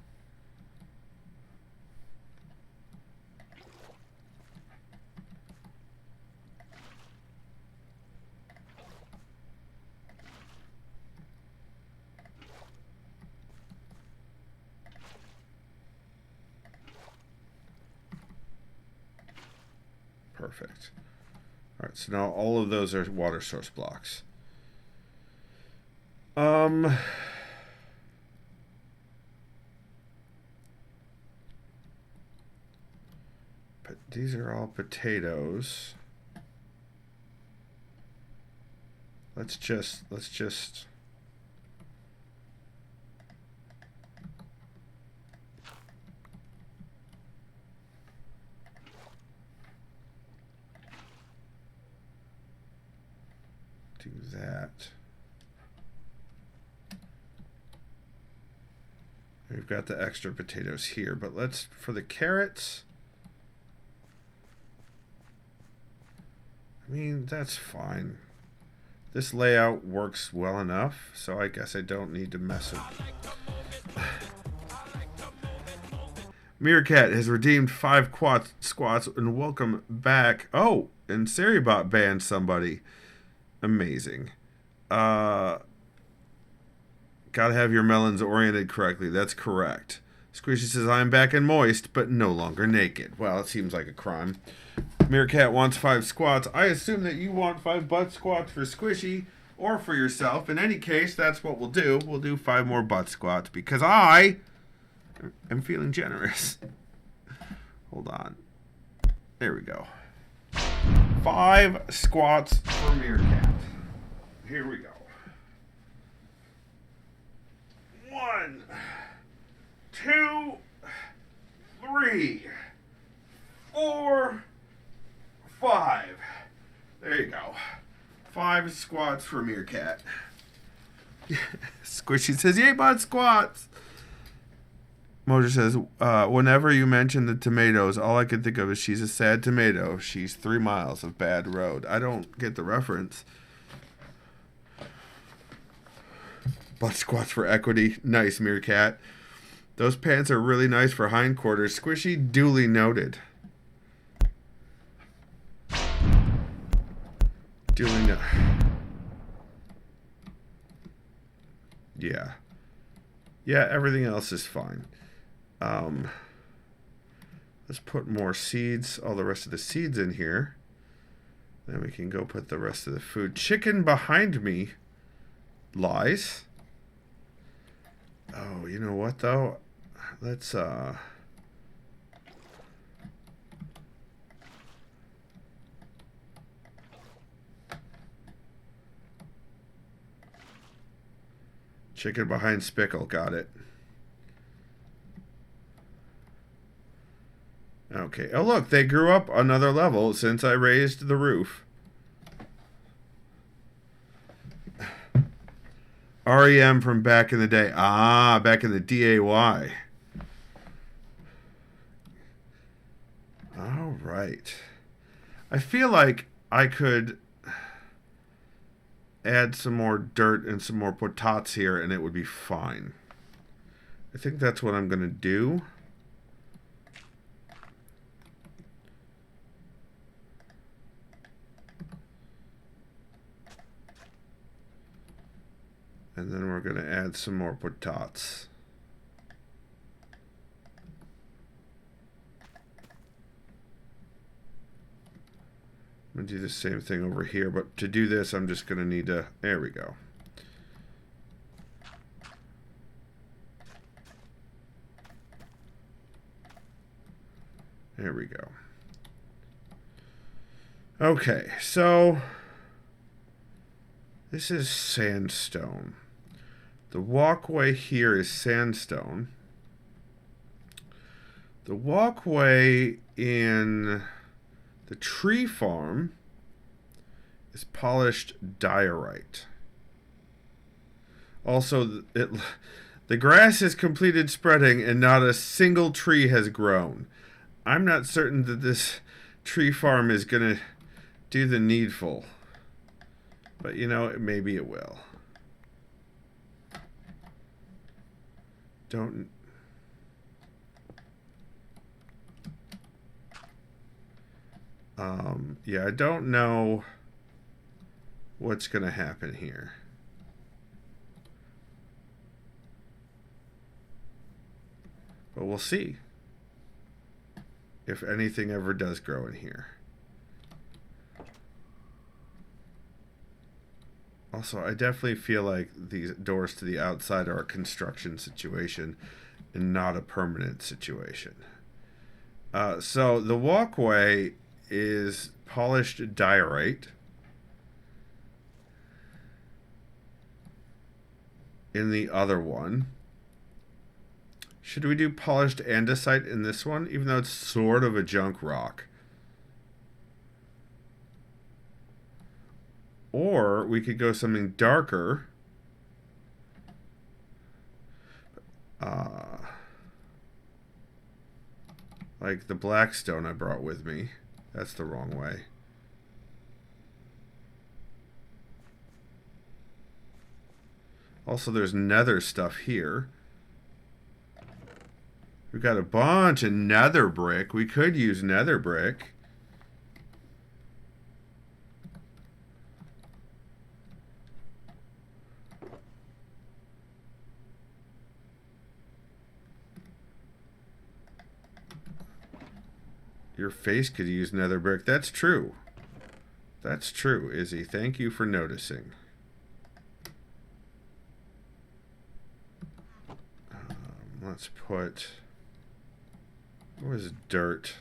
Perfect. All right, so now all of those are water source blocks. But these are all potatoes. Let's just do that. We've got the extra potatoes here, but let's, for the carrots, I mean, that's fine. This layout works well enough, so I guess I don't need to mess with. Meerkat has redeemed 5 squats and welcome back. Oh, and Seribot banned somebody. Amazing. Gotta have your melons oriented correctly. That's correct. Squishy says, I'm back and moist, but no longer naked. Well, it seems like a crime. Meerkat wants 5 squats. I assume that you want 5 butt squats for Squishy or for yourself. In any case, that's what we'll do. We'll do 5 more butt squats because I am feeling generous. Hold on. There we go. 5 squats for Meerkat. Here we go. 1, 2, 3, 4, 5. There you go. 5 squats for Meerkat. Squishy says, yay, bud, squats. Mojo says, whenever you mention the tomatoes, all I can think of is she's a sad tomato. She's 3 miles of bad road. I don't get the reference. Butt squats for equity. Nice, Meerkat. Those pants are really nice for hindquarters. Squishy, duly noted. Duly noted. Yeah. Yeah, everything else is fine. Let's put more seeds, all the rest of the seeds in here. Then we can go put the rest of the food. Chicken behind me lies. Oh, you know what though? Let's Chicken behind Spickle. Got it. Okay. Oh, look. They grew up another level since I raised the roof. REM from back in the day. Ah, back in the DAY. All right. I feel like I could add some more dirt and some more potats here and it would be fine. I think that's what I'm going to do. And then we're going to add some more potats. I'm going to do the same thing over here, but to do this, I'm just going to need to... There we go. There we go. Okay, so... This is sandstone. The walkway here is sandstone. The walkway in the tree farm is polished diorite. Also, the grass has completed spreading and not a single tree has grown. I'm not certain that this tree farm is going to do the needful. But, you know, maybe it will. Don't... yeah, I don't know what's going to happen here. But we'll see if anything ever does grow in here. Also, I definitely feel like these doors to the outside are a construction situation and not a permanent situation. So the walkway is polished diorite. In the other one. Should we do polished andesite in this one? Even though it's sort of a junk rock. Or we could go something darker. Like the black stone I brought with me. That's the wrong way. Also, there's nether stuff here. We've got a bunch of nether brick. We could use nether brick. Your face could use nether brick. That's true. That's true, Izzy. Thank you for noticing. Let's put... What is dirt?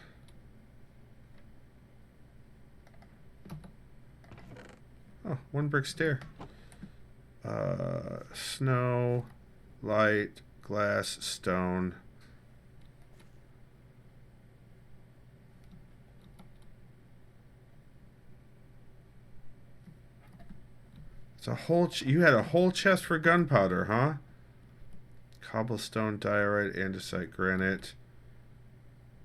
Oh, one brick stair. Snow, light, glass, stone. It's a whole... You had a whole chest for gunpowder, huh? Cobblestone, diorite, andesite, granite,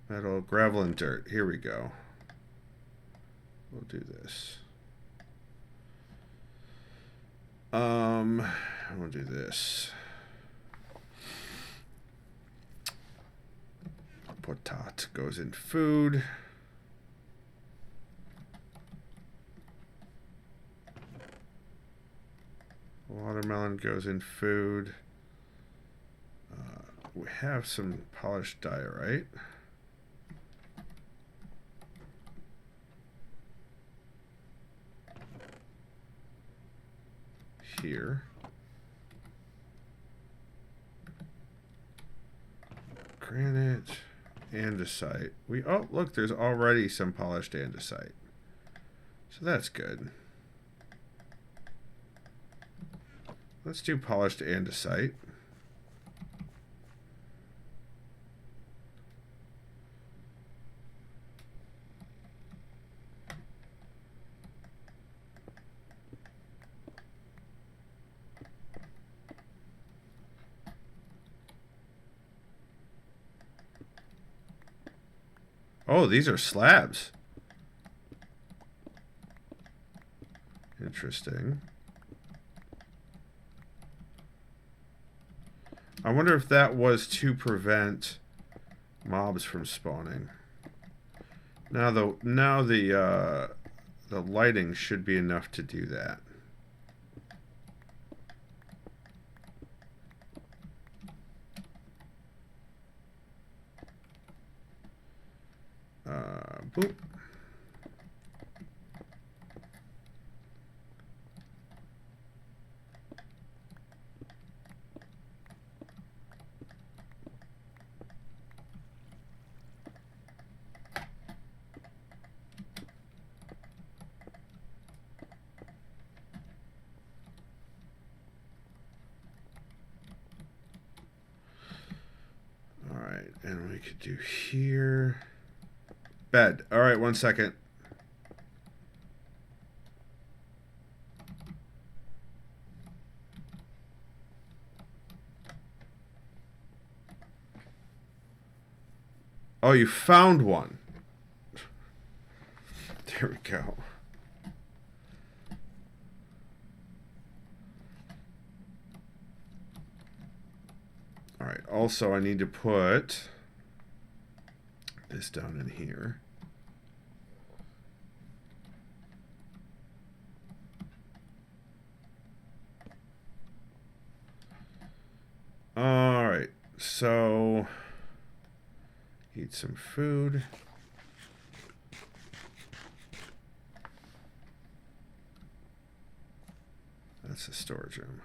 metal, gravel, and dirt. Here we go. We'll do this. We'll do this. Potat goes in food. Watermelon goes in food. We have some polished diorite. Here. Granite, andesite. Oh, look, there's already some polished andesite. So that's good. Let's do polished andesite. Oh, these are slabs. Interesting. I wonder if that was to prevent mobs from spawning. Now the lighting should be enough to do that. Boop. All right, and we could do here. Bed. All right, 1 second. Oh, you found one. There we go. All right, also I need to put this down in here. All right, so eat some food. That's the storage room.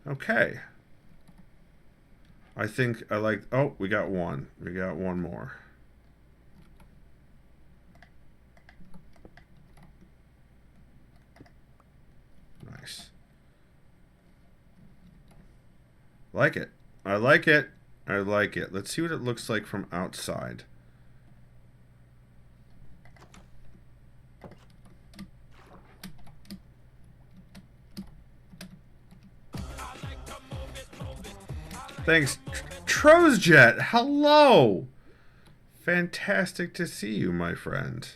Okay. I think I like... Oh, we got one. We got one more. Nice. Like it. I like it. I like it. Let's see what it looks like from outside. Thanks, Trozjet. Hello. Fantastic to see you, my friend.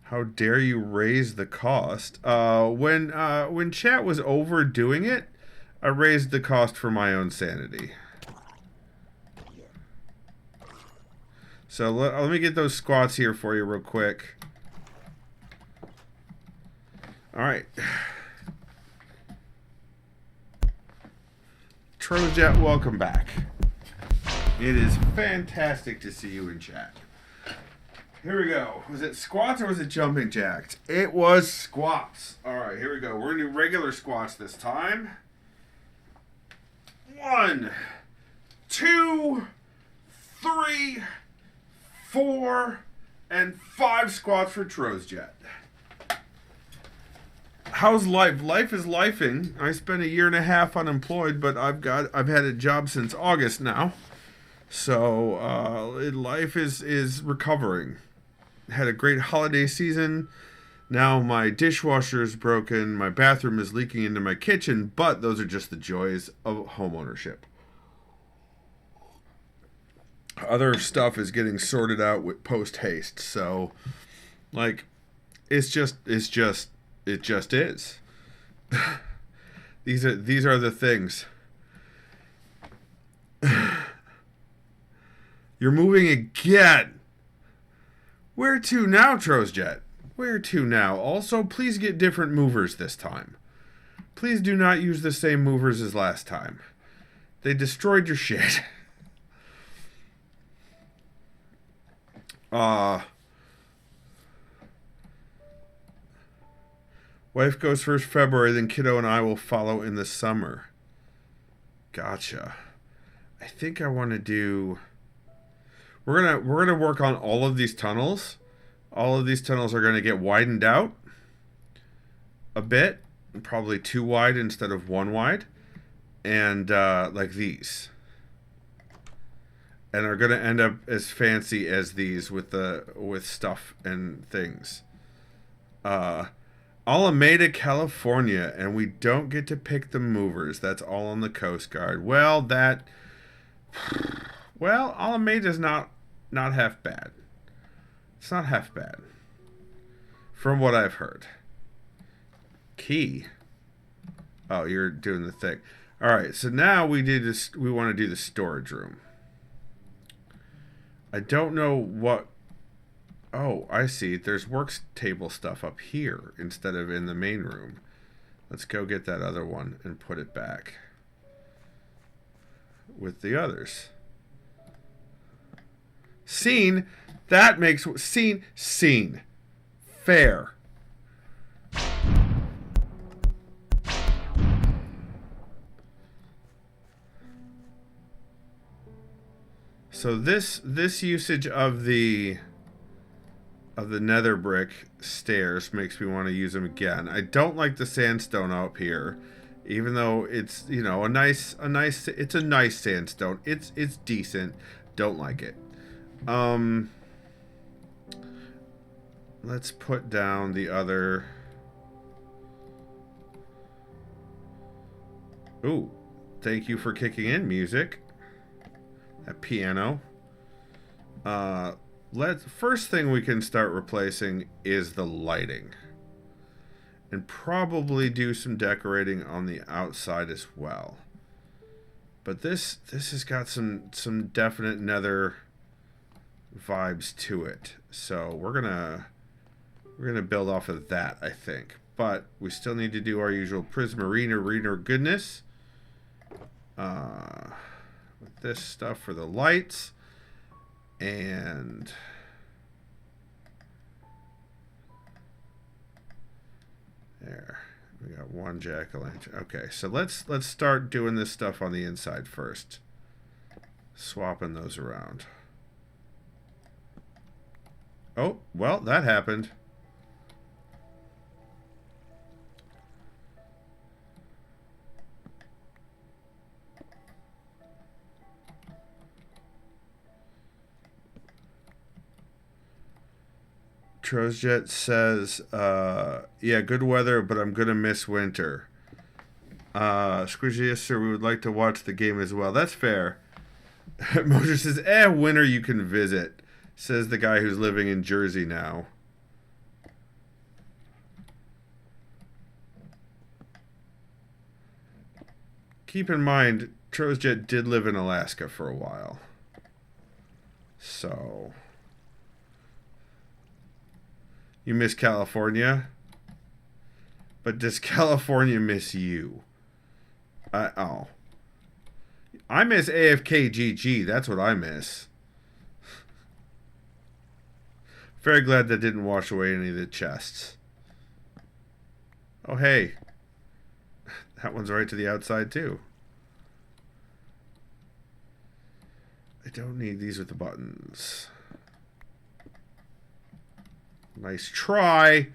How dare you raise the cost? When chat was overdoing it, I raised the cost for my own sanity. So let me get those squats here for you real quick. All right. Trozjet, welcome back. It is fantastic to see you in chat. Here we go. Was it squats or was it jumping jacks? It was squats. All right, here we go. We're going to do regular squats this time. 1, 2, 3, 4, and 5 squats for Trozjet. How's life? Life is lifing. I spent 1.5 years unemployed, but I've had a job since August now. So life is recovering. Had a great holiday season. Now my dishwasher is broken. My bathroom is leaking into my kitchen, but those are just the joys of homeownership. Other stuff is getting sorted out with post haste. So, like, it just is. These are the things. You're moving again. Where to now, Trozjet? Where to now? Also, please get different movers this time. Please do not use the same movers as last time. They destroyed your shit. Wife goes first February, then kiddo and I will follow in the summer. Gotcha. I think I want to do... We're gonna work on all of these tunnels. All of these tunnels are gonna get widened out a bit, probably 2 wide instead of 1 wide, and like these, and are gonna end up as fancy as these with stuff and things. Uh, Alameda, California, and we don't get to pick the movers. That's all on the Coast Guard. Well, Alameda's not half bad. It's not half bad, from what I've heard. Key. Oh, you're doing the thing. All right, so now we want to do the storage room. I don't know what. Oh, I see. There's work table stuff up here instead of in the main room. Let's go get that other one and put it back with the others. Scene. That makes scene. Fair. So this usage of the nether brick stairs makes me want to use them again. I don't like the sandstone up here, even though it's, you know, it's a nice sandstone. It's decent. Don't like it. Let's put down the other. Ooh, thank you for kicking in, music. That piano. First thing we can start replacing is the lighting, and probably do some decorating on the outside as well. But this has got some definite nether vibes to it, so we're gonna build off of that, I think. But we still need to do our usual Prismarina goodness. With this stuff for the lights. And there, we got one jack-o'-lantern. Okay, so let's start doing this stuff on the inside first. Swapping those around. Oh, well, that happened. Trozjet says, yeah, good weather, but I'm going to miss winter. Squishy, yes, sir, we would like to watch the game as well. That's fair. Mojo says, winter you can visit, says the guy who's living in Jersey now. Keep in mind, Trozjet did live in Alaska for a while. So... You miss California? But does California miss you? Oh. I miss AFKGG. That's what I miss. Very glad that didn't wash away any of the chests. Oh, hey. That one's right to the outside, too. I don't need these with the buttons. Nice try.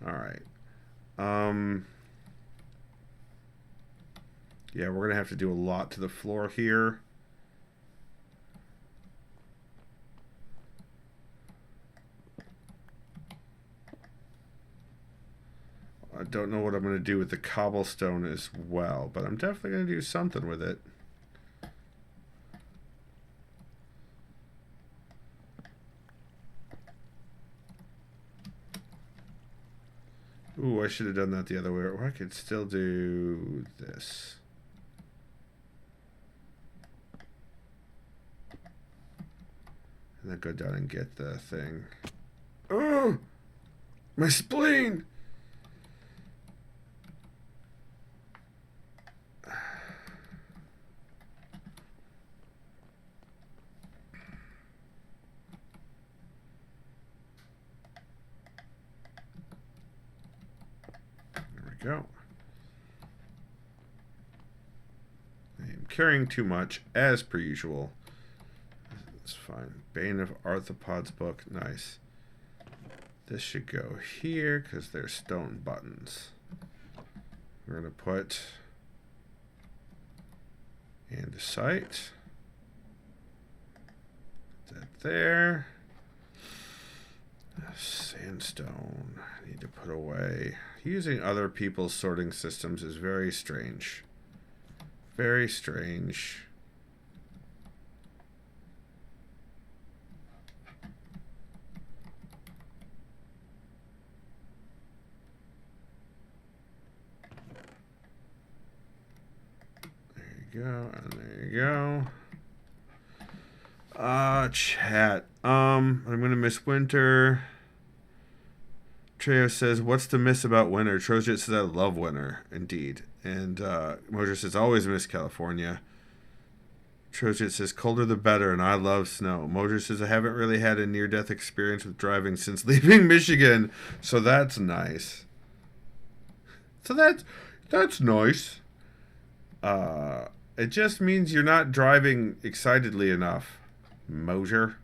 All right. Yeah, we're going to have to do a lot to the floor here. I don't know what I'm going to do with the cobblestone as well, but I'm definitely going to do something with it. Ooh, I should have done that the other way. Or I could still do this. And then go down and get the thing. Oh! My spleen! There we go. Hey, carrying too much, as per usual. It's fine. Bane of Arthropods book. Nice. This should go here because they're stone buttons. We're going to put andesite. Put that there. Sandstone. I need to put away. Using other people's sorting systems is very strange. Very strange. There you go, and there you go. Chat. I'm gonna miss winter. Treo says, what's the miss about winter? Trojet says, I love winter. Indeed. And Moser says, always miss California. Trojet says, colder the better, and I love snow. Moser says, I haven't really had a near-death experience with driving since leaving Michigan, so that's nice. So that's nice. It just means you're not driving excitedly enough, Moser.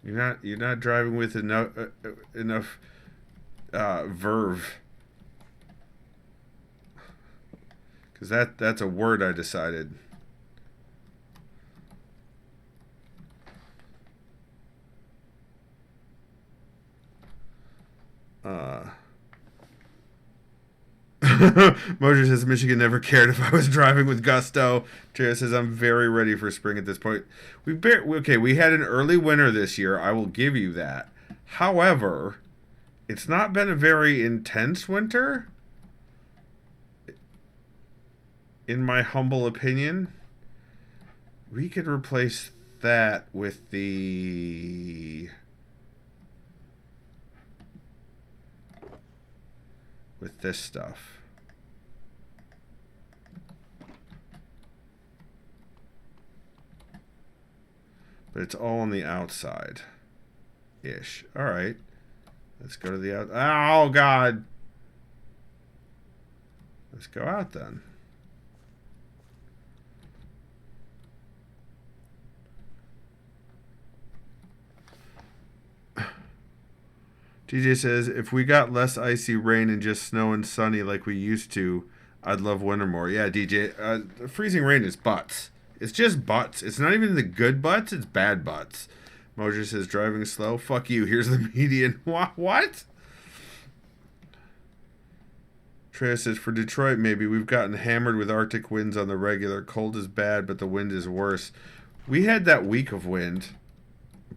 You're not driving with enough verve, because that's a word I decided. Moser says Michigan never cared if I was driving with gusto. Tara says I'm very ready for spring at this point. We had an early winter this year. I will give you that. However, it's not been a very intense winter, in my humble opinion. We could replace that with this stuff. But it's all on the outside ish. Alright. Let's go to the out. Oh god. Let's go out then. DJ says, if we got less icy rain and just snow and sunny like we used to, I'd love winter more. Yeah, DJ, freezing rain is butts. It's just butts. It's not even the good butts, it's bad butts. Moser says, driving slow? Fuck you, here's the median. What? Treya says, for Detroit maybe, we've gotten hammered with Arctic winds on the regular. Cold is bad, but the wind is worse. We had that week of wind,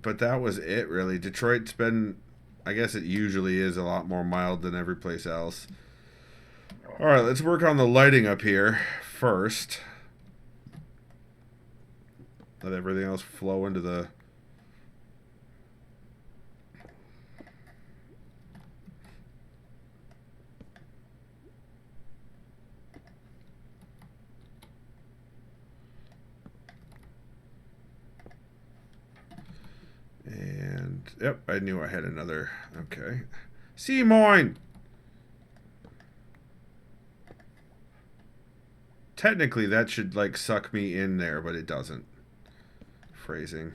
but that was it, really. Detroit's been... I guess it usually is a lot more mild than every place else. Alright, let's work on the lighting up here first. Let everything else flow into the... And, yep, I knew I had another. Okay. Seymour! Technically, that should, like, suck me in there, but it doesn't. Phrasing.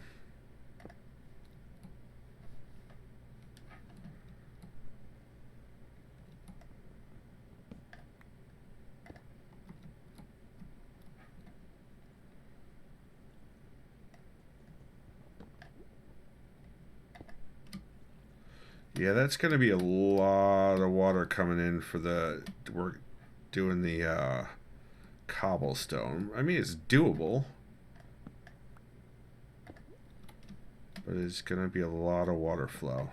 Yeah, that's going to be a lot of water coming in for we're doing the cobblestone. I mean, it's doable, but it's going to be a lot of water flow.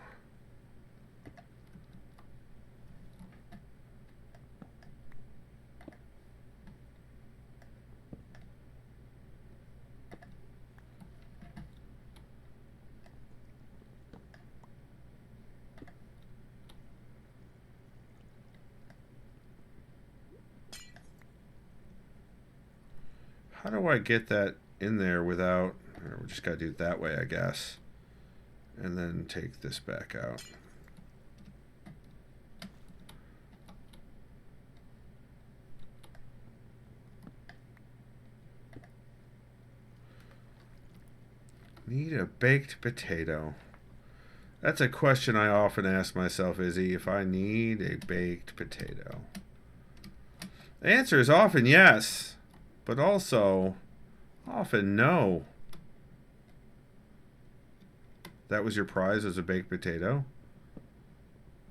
How do I get that in there without... We just got to do it that way, I guess. And then take this back out. Need a baked potato. That's a question I often ask myself, Izzy, if I need a baked potato. The answer is often yes, but also often no. That was your prize as a baked potato.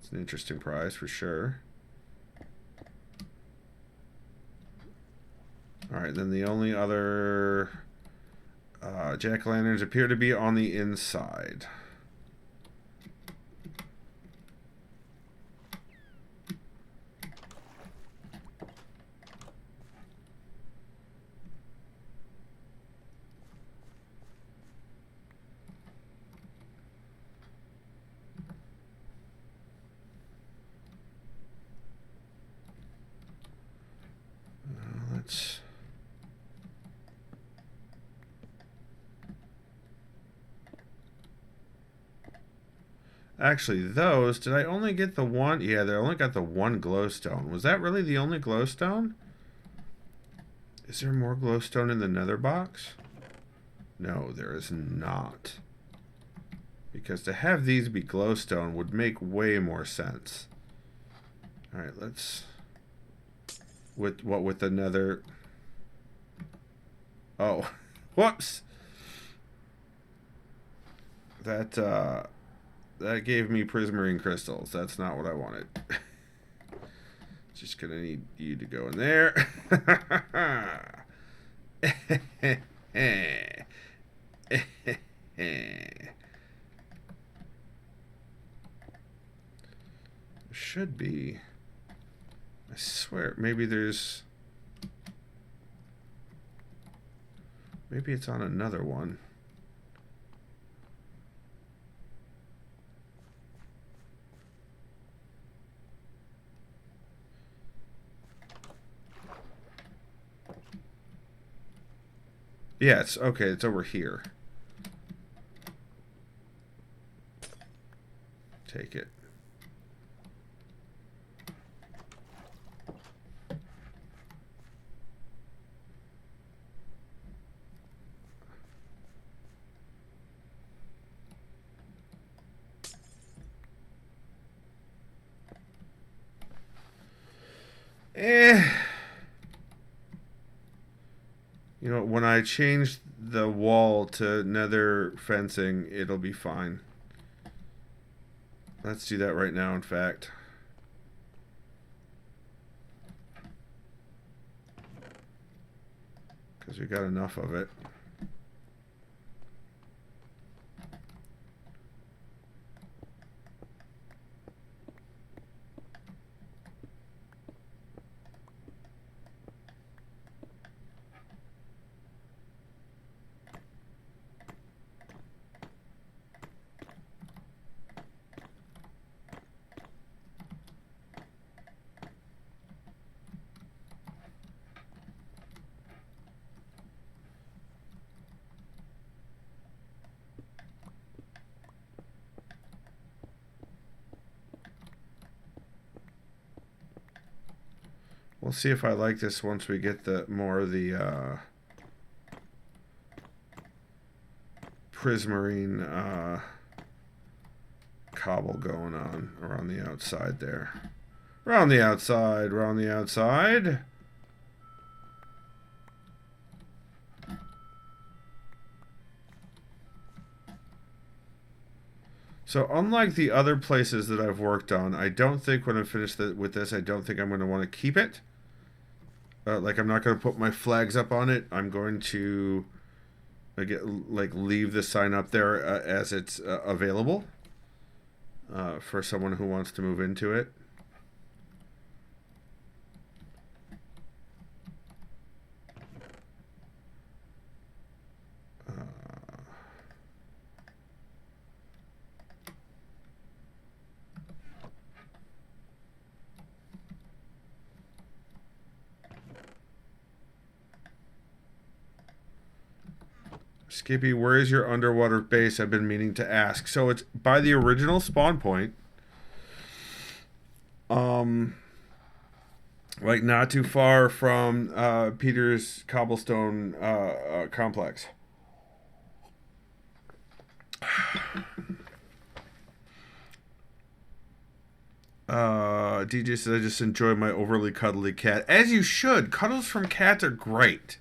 It's an interesting prize for sure. Alright, then the only other jack-o'-lanterns appear to be on the inside. Let's... Actually, those, did I only get the one? Yeah, they only got the one glowstone. Was that really the only glowstone? Is there more glowstone in the nether box? No, there is not. Because to have these be glowstone would make way more sense. Alright, let's... With the nether... Oh, whoops! That gave me prismarine crystals. That's not what I wanted. Just gonna need you to go in there. Should be. I swear, maybe there's... Maybe it's on another one. Yes, okay, it's over here. Take it. You know, when I change the wall to nether fencing, it'll be fine. Let's do that right now, in fact. Because we got enough of it. We'll see if I like this once we get the more of the prismarine cobble going on around the outside there. Around the outside, around the outside. So unlike the other places that I've worked on, I don't think when I'm finished with this, I don't think I'm going to want to keep it. Like, I'm not going to put my flags up on it. I'm going to leave the sign up there as it's available for someone who wants to move into it. Skippy, where is your underwater base? I've been meaning to ask. So it's by the original spawn point. Like not too far from Peter's cobblestone complex. DJ says, I just enjoy my overly cuddly cat. As you should. Cuddles from cats are great.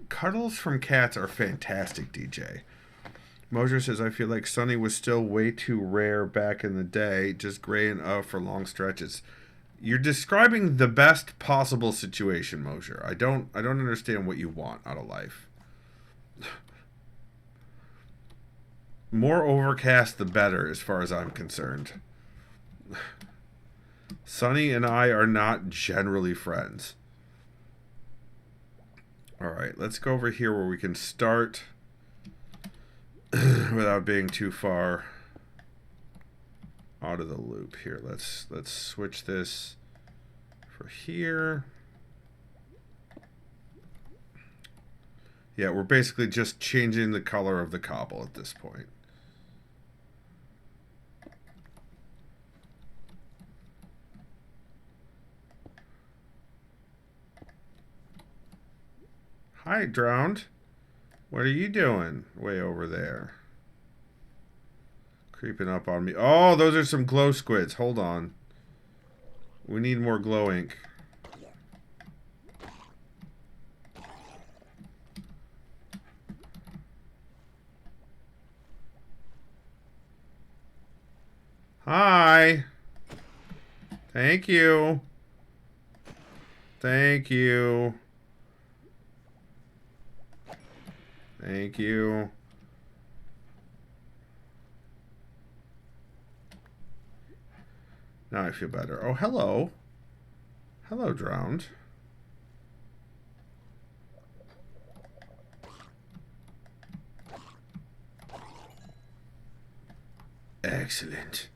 Cuddles from cats are fantastic, DJ. Mosier says, I feel like Sunny was still way too rare back in the day, just gray and for long stretches. You're describing the best possible situation, Mosier. I don't understand what you want out of life. More overcast, the better, as far as I'm concerned. Sunny and I are not generally friends. Alright, let's go over here where we can start without being too far out of the loop here. Let's switch this for here. Yeah, we're basically just changing the color of the cobble at this point. Hi, Drowned. What are you doing way over there? Creeping up on me. Oh, those are some glow squids. Hold on. We need more glow ink. Hi. Thank you. Thank you. Thank you. Now I feel better. Oh, hello. Hello, Drowned. Excellent.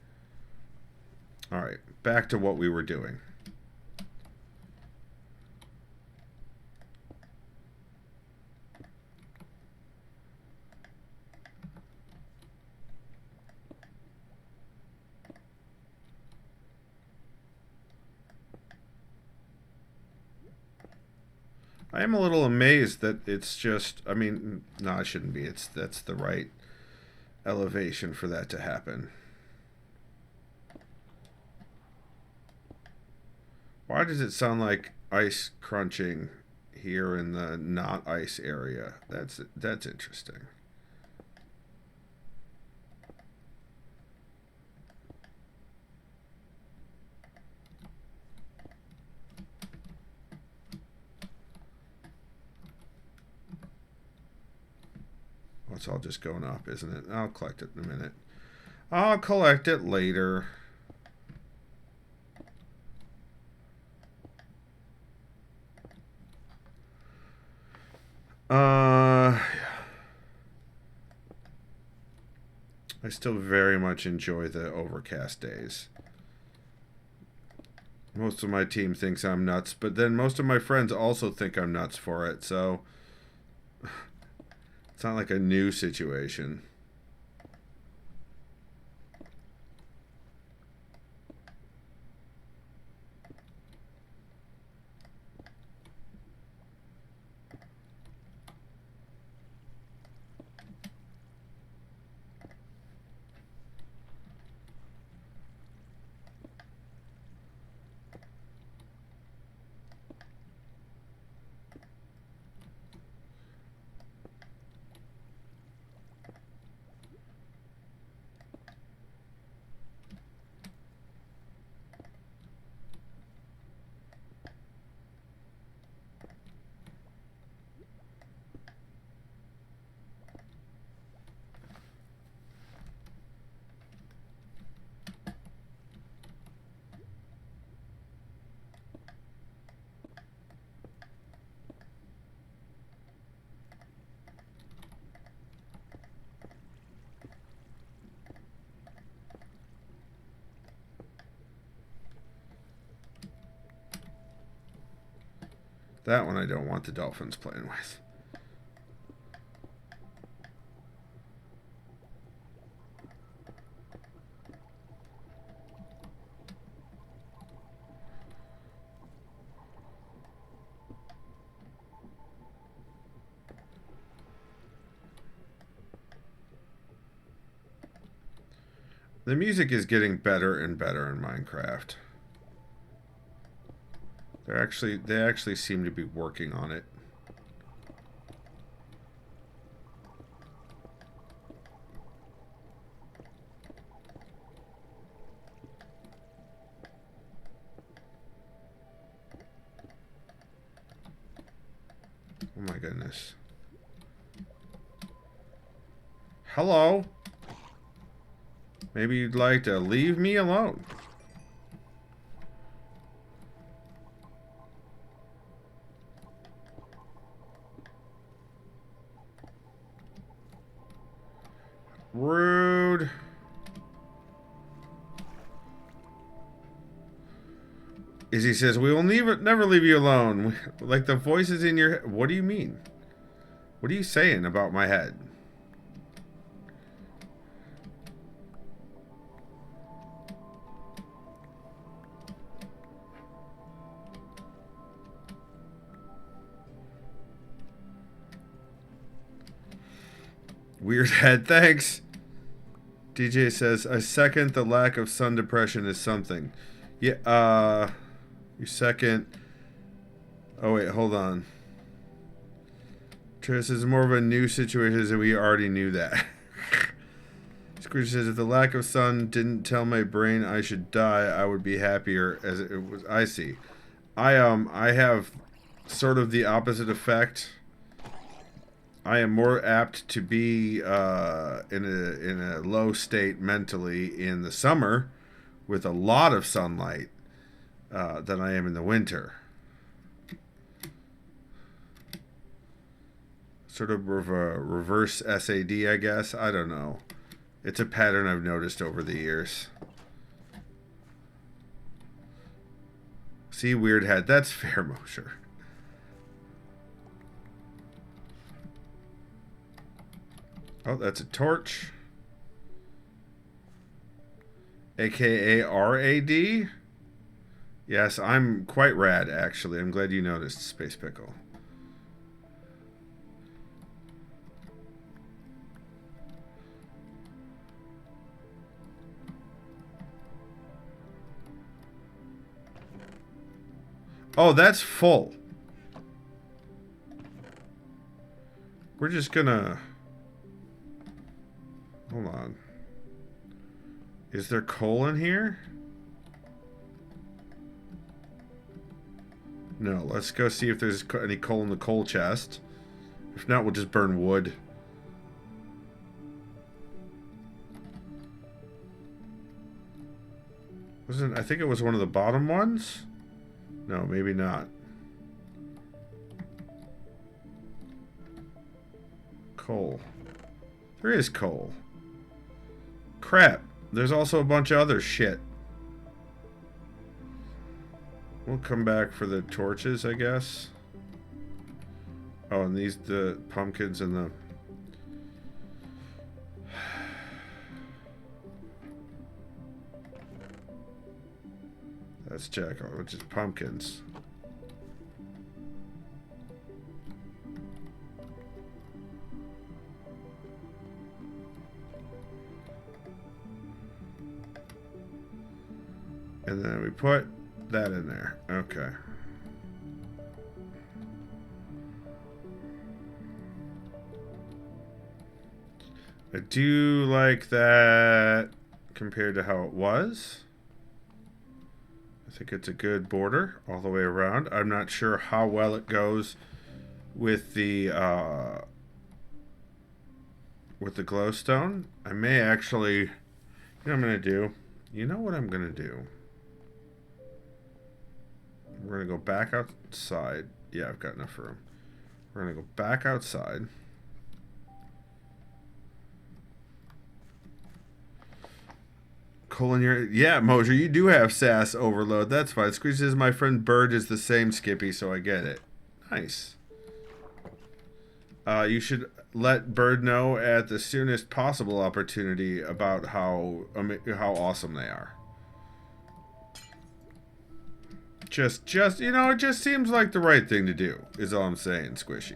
Alright, back to what we were doing. I am a little amazed that it's just, I mean, no, it shouldn't be. That's the right elevation for that to happen. Why does it sound like ice crunching here in the not ice area? That's interesting. Well, it's all just going up, isn't it? I'll collect it in a minute. I'll collect it later. I still very much enjoy the overcast days. Most of my team thinks I'm nuts, but then most of my friends also think I'm nuts for it, so it's not like a new situation. That one I don't want the dolphins playing with. The music is getting better and better in Minecraft. They actually seem to be working on it. Oh my goodness. Hello? Maybe you'd like to leave me alone. Rude. Izzy says, we will never leave you alone. Like the voices in your head. What do you mean? What are you saying about my head? Weird head, thanks. DJ says, I second the lack of sun depression is something. Yeah, you second. Oh, wait, hold on. This is more of a new situation, and we already knew that. Scrooge says, if the lack of sun didn't tell my brain I should die, I would be happier as it was. I see. I have sort of the opposite effect. I am more apt to be in a low state mentally in the summer with a lot of sunlight than I am in the winter. Sort of a reverse SAD, I guess. I don't know. It's a pattern I've noticed over the years. See, weird head. That's fair, Mosher. Oh, that's a torch. AKA RAD? Yes, I'm quite rad, actually. I'm glad you noticed, Space Pickle. Oh, that's full. We're just gonna... Hold on. Is there coal in here? No, let's go see if there's any coal in the coal chest. If not, we'll just burn wood. I think it was one of the bottom ones? No, maybe not. Coal. There is coal. Crap. There's also a bunch of other shit. We'll come back for the torches, I guess. Oh, and these, the pumpkins and the... Let's check, which is pumpkins. And then we put that in there. Okay. I do like that compared to how it was. I think it's a good border all the way around. I'm not sure how well it goes with the glowstone. I may actually, you know what I'm gonna do? You know what I'm gonna do? We're gonna go back outside. Yeah, I've got enough room. We're gonna go back outside. Colin, yeah, Mosier, you do have sass overload. That's fine. Squeeze says my friend Bird is the same, Skippy, so I get it. Nice. You should let Bird know at the soonest possible opportunity about how awesome they are. Just you know, it just seems like the right thing to do. Is all I'm saying, Squishy.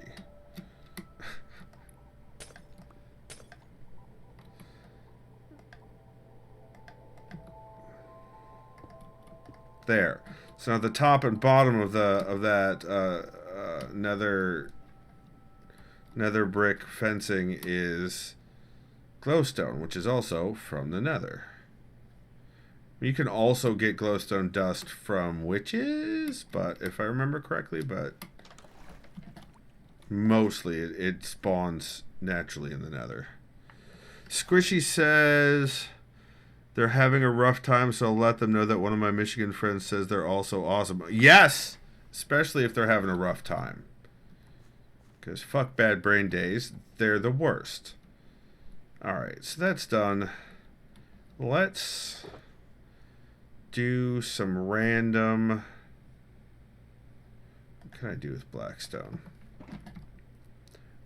So the top and bottom of that nether brick fencing is glowstone, which is also from the nether. You can also get glowstone dust from witches, but if I remember correctly, but mostly it spawns naturally in the nether. Squishy says they're having a rough time, so I'll let them know that one of my Michigan friends says they're also awesome. Yes! Especially if they're having a rough time. Because fuck bad brain days. They're the worst. Alright, so that's done. Let's do some random... What can I do with Blackstone?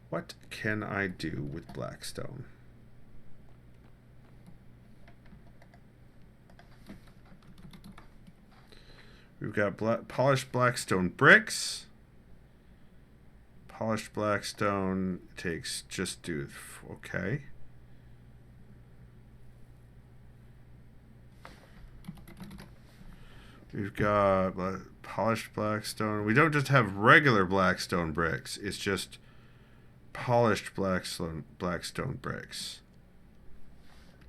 What can I do with Blackstone? We've got polished Blackstone bricks. Polished Blackstone takes just do... Okay. We've got polished Blackstone. We don't just have regular Blackstone bricks. It's just polished Blackstone bricks.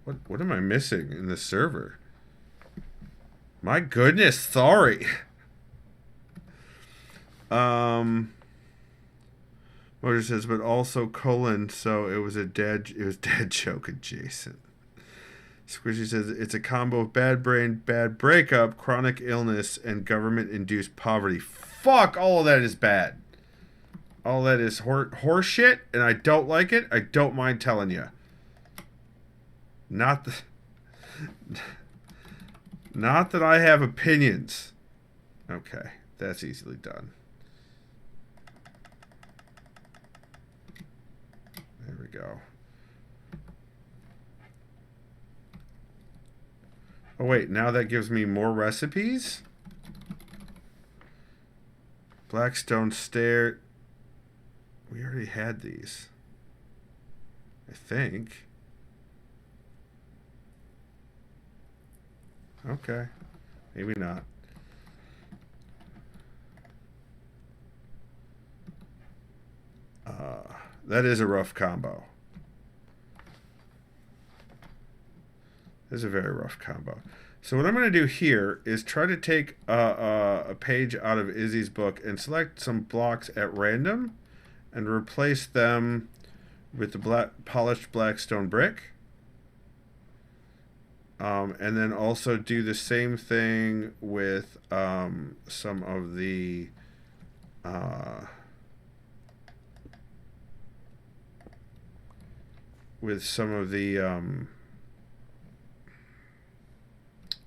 What am I missing in this server? My goodness, sorry. Motor says, but also colon, so it was dead joke adjacent. Squishy says it's a combo of bad brain, bad breakup, chronic illness, and government-induced poverty. Fuck, all of that is bad. All that is horse shit, and I don't like it. I don't mind telling you. Not that I have opinions. Okay, that's easily done. There we go. Oh wait, now that gives me more recipes? Blackstone stair. We already had these. I think. Okay. Maybe not. That is a rough combo. This is a very rough combo. So what I'm going to do here is try to take a page out of Izzy's book and select some blocks at random and replace them with the polished Blackstone brick. And then also do the same thing with some of the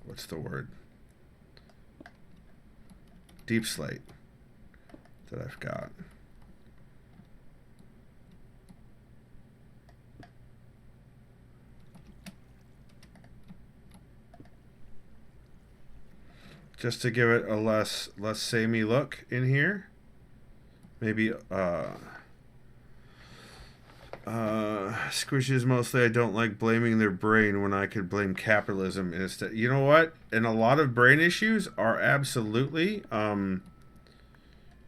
what's the word? Deep slate that I've got. Just to give it a less samey look in here. Maybe Squishes mostly I don't like blaming their brain when I could blame capitalism instead. You know what? And a lot of brain issues are absolutely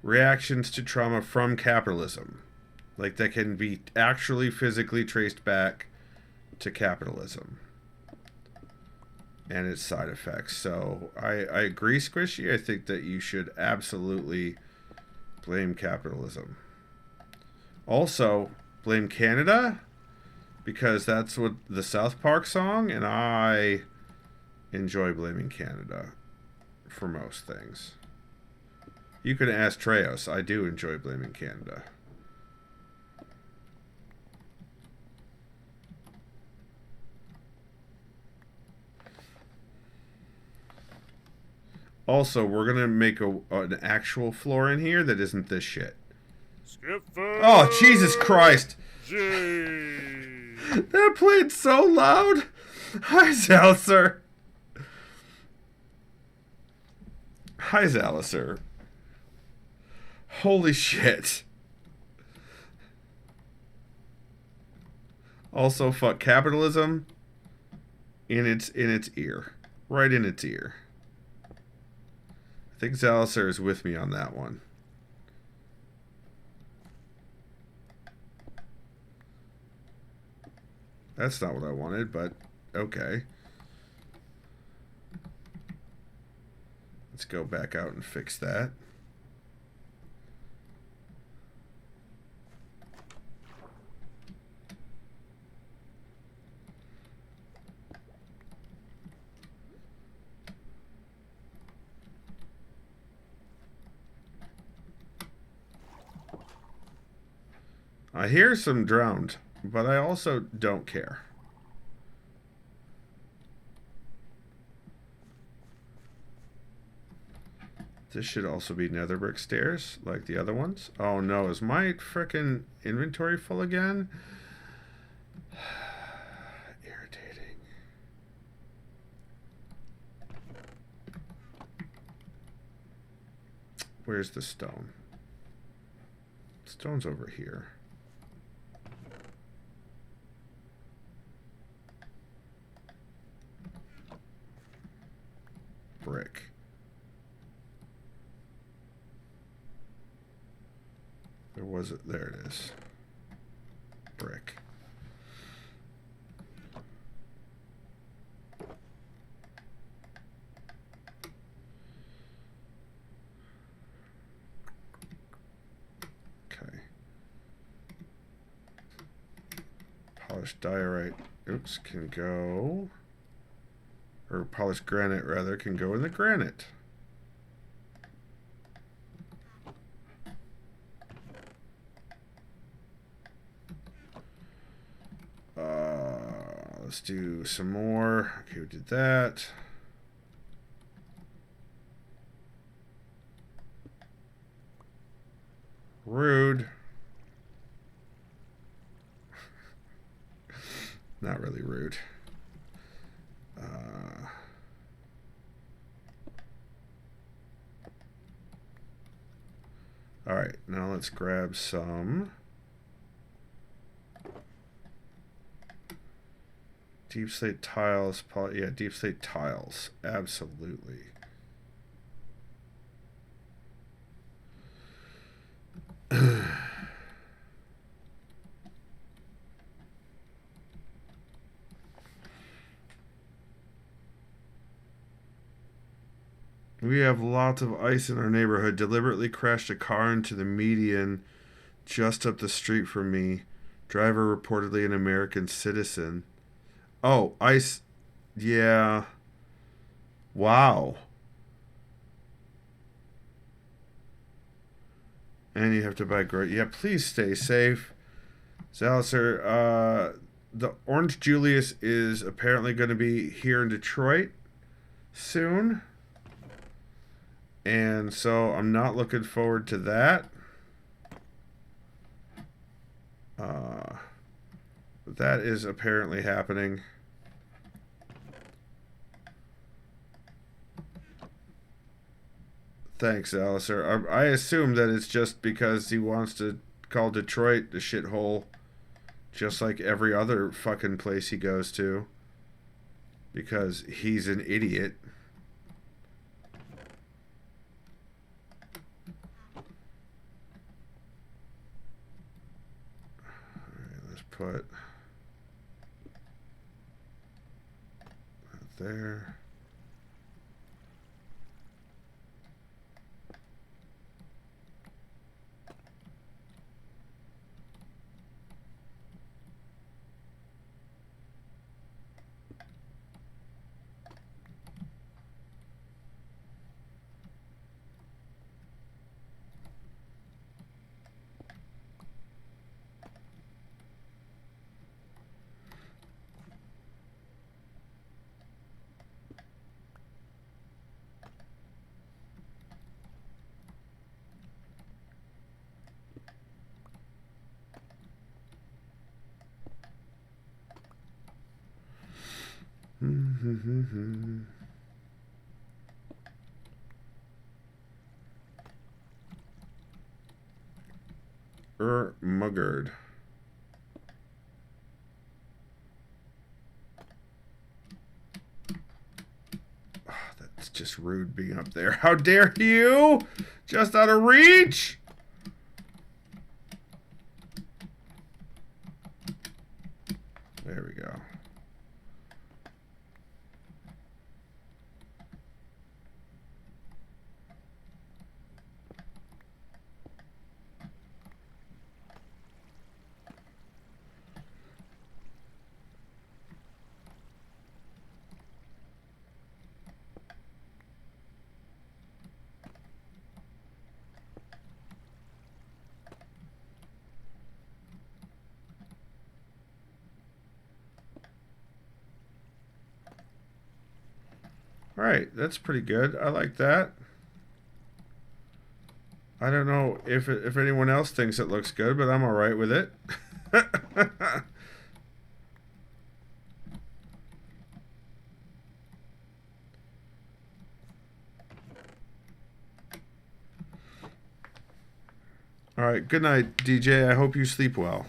reactions to trauma from capitalism. Like that can be actually physically traced back to capitalism and its side effects. So I agree, Squishy. I think that you should absolutely blame capitalism. Also, blame Canada, because that's what the South Park song, and I enjoy blaming Canada for most things. You can ask Treos. I do enjoy blaming Canada. Also, we're going to make an actual floor in here that isn't this shit. Oh, Jesus Christ. That played so loud. Hi, Zaliser. Hi, Zaliser. Holy shit. Also, fuck capitalism in its ear. Right in its ear. I think Zaliser is with me on that one. That's not what I wanted, but okay. Let's go back out and fix that. I hear some drowned, but I also don't care. This should also be nether brick stairs, like the other ones. Oh no, is my frickin' inventory full again? Irritating. Where's the stone? Stone's over here. Brick. There was it. There it is. Brick. Okay. Polished diorite. Oops, can go. Or polished granite, rather, can go in the granite. Let's do some more. Okay, we did that. Rude. Not really rude. All right, now let's grab some deep slate tiles. Yeah, deep slate tiles. Absolutely. We have lots of ice in our neighborhood. Deliberately crashed a car into the median just up the street from me. Driver reportedly an American citizen. Oh, ice. Yeah. Wow. And you have to buy great. Yeah, please stay safe. Zaliser, the Orange Julius is apparently going to be here in Detroit soon. And so I'm not looking forward to that. That is apparently happening. Thanks, Alistair. I assume that it's just because he wants to call Detroit the shithole, just like every other fucking place he goes to. Because he's an idiot. Alright, let's put that there. Muggard. Oh, that's just just rude being up there. How dare you? Just out of reach? There we go. All right, that's pretty good. I like that. I don't know if anyone else thinks it looks good, but I'm all right with it. All right, good night, DJ. I hope you sleep well.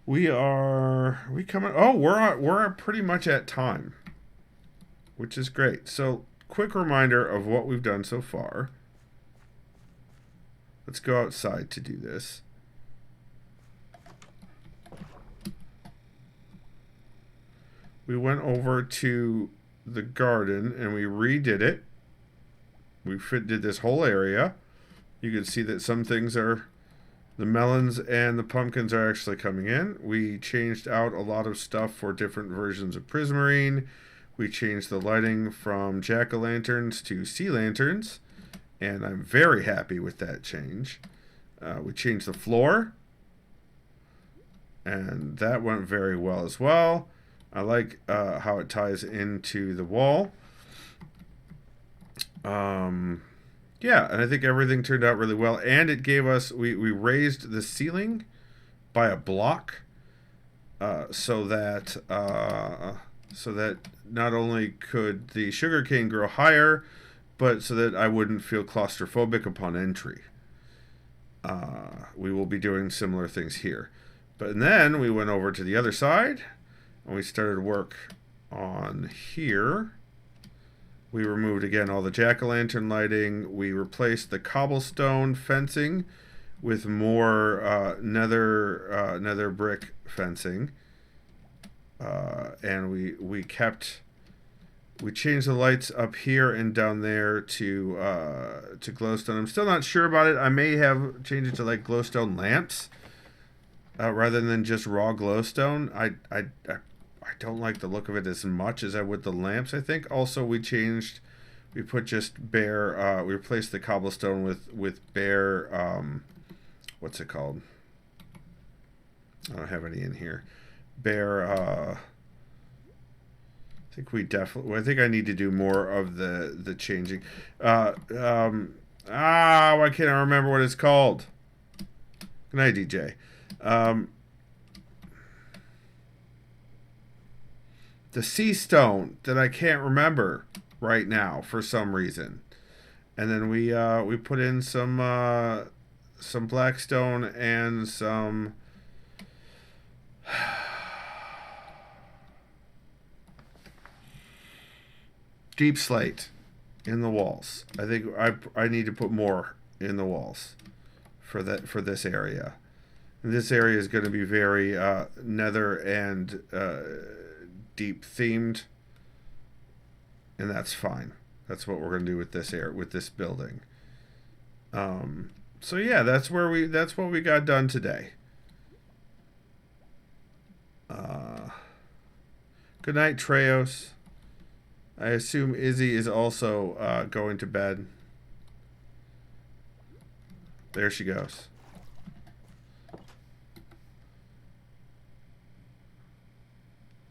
We coming? Oh, we're pretty much at time, which is great. So, quick reminder of what we've done so far. Let's go outside to do this. We went over to the garden and we redid it. We did this whole area. You can see that some things are, the melons and the pumpkins are actually coming in. We changed out a lot of stuff for different versions of Prismarine. We changed the lighting from jack-o'-lanterns to sea lanterns, and I'm very happy with that change. We changed the floor, and that went very well as well. I like how it ties into the wall. Yeah, and I think everything turned out really well, and it gave us, we raised the ceiling by a block, so that not only could the sugarcane grow higher, but so that I wouldn't feel claustrophobic upon entry. We will be doing similar things here. But then we went over to the other side, and we started work on here. We removed, again, all the jack-o'-lantern lighting. We replaced the cobblestone fencing with more nether brick fencing. And we changed the lights up here and down there to glowstone. I'm still not sure about it. I may have changed it to like glowstone lamps rather than just raw glowstone. I don't like the look of it as much as I would the lamps, I think. Also, we put just bare, we replaced the cobblestone with bare, what's it called? I don't have any in here. Bare, I think I need to do more of the changing. Why can't I remember what it's called? Good night, DJ. The sea stone that I can't remember right now for some reason, and then we put in some blackstone and some deep slate in the walls. I think I need to put more in the walls for this area. And this area is going to be very nether and deep themed, and that's fine. That's what we're going to do with this building. So yeah, that's what we got done today. Good night, Treos. I assume Izzy is also going to bed. There she goes.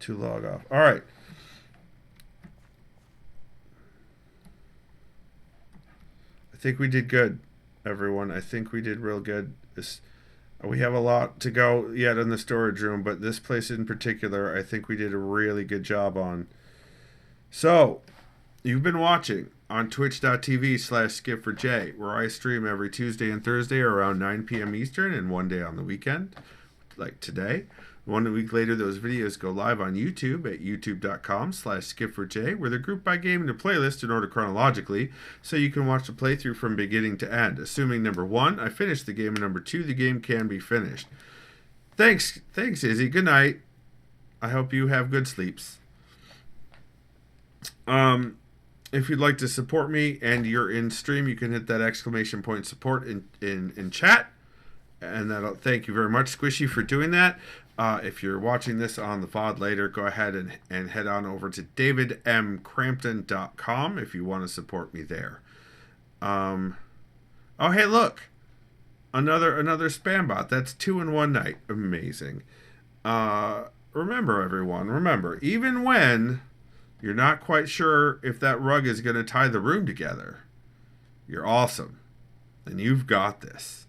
To log off. All right. I think we did good, everyone. I think we did real good. We have a lot to go yet in the storage room, but this place in particular, I think we did a really good job on. So, you've been watching on twitch.tv/SkipForJ, where I stream every Tuesday and Thursday around 9 p.m. Eastern and one day on the weekend, like today. 1 week later, those videos go live on YouTube at youtube.com/skip4j, where they're grouped by game into playlists in order chronologically, so you can watch the playthrough from beginning to end. Assuming number 1, I finished the game, and number 2, the game can be finished. Thanks, Izzy. Good night. I hope you have good sleeps. If you'd like to support me and you're in stream, you can hit that exclamation point support in chat. And that'll thank you very much, Squishy, for doing that. If you're watching this on the VOD later, go ahead and head on over to davidmcrampton.com if you want to support me there. Oh, hey, look. Another spam bot. That's 2 in one night. Amazing. Remember, everyone, even when you're not quite sure if that rug is going to tie the room together, you're awesome. And you've got this.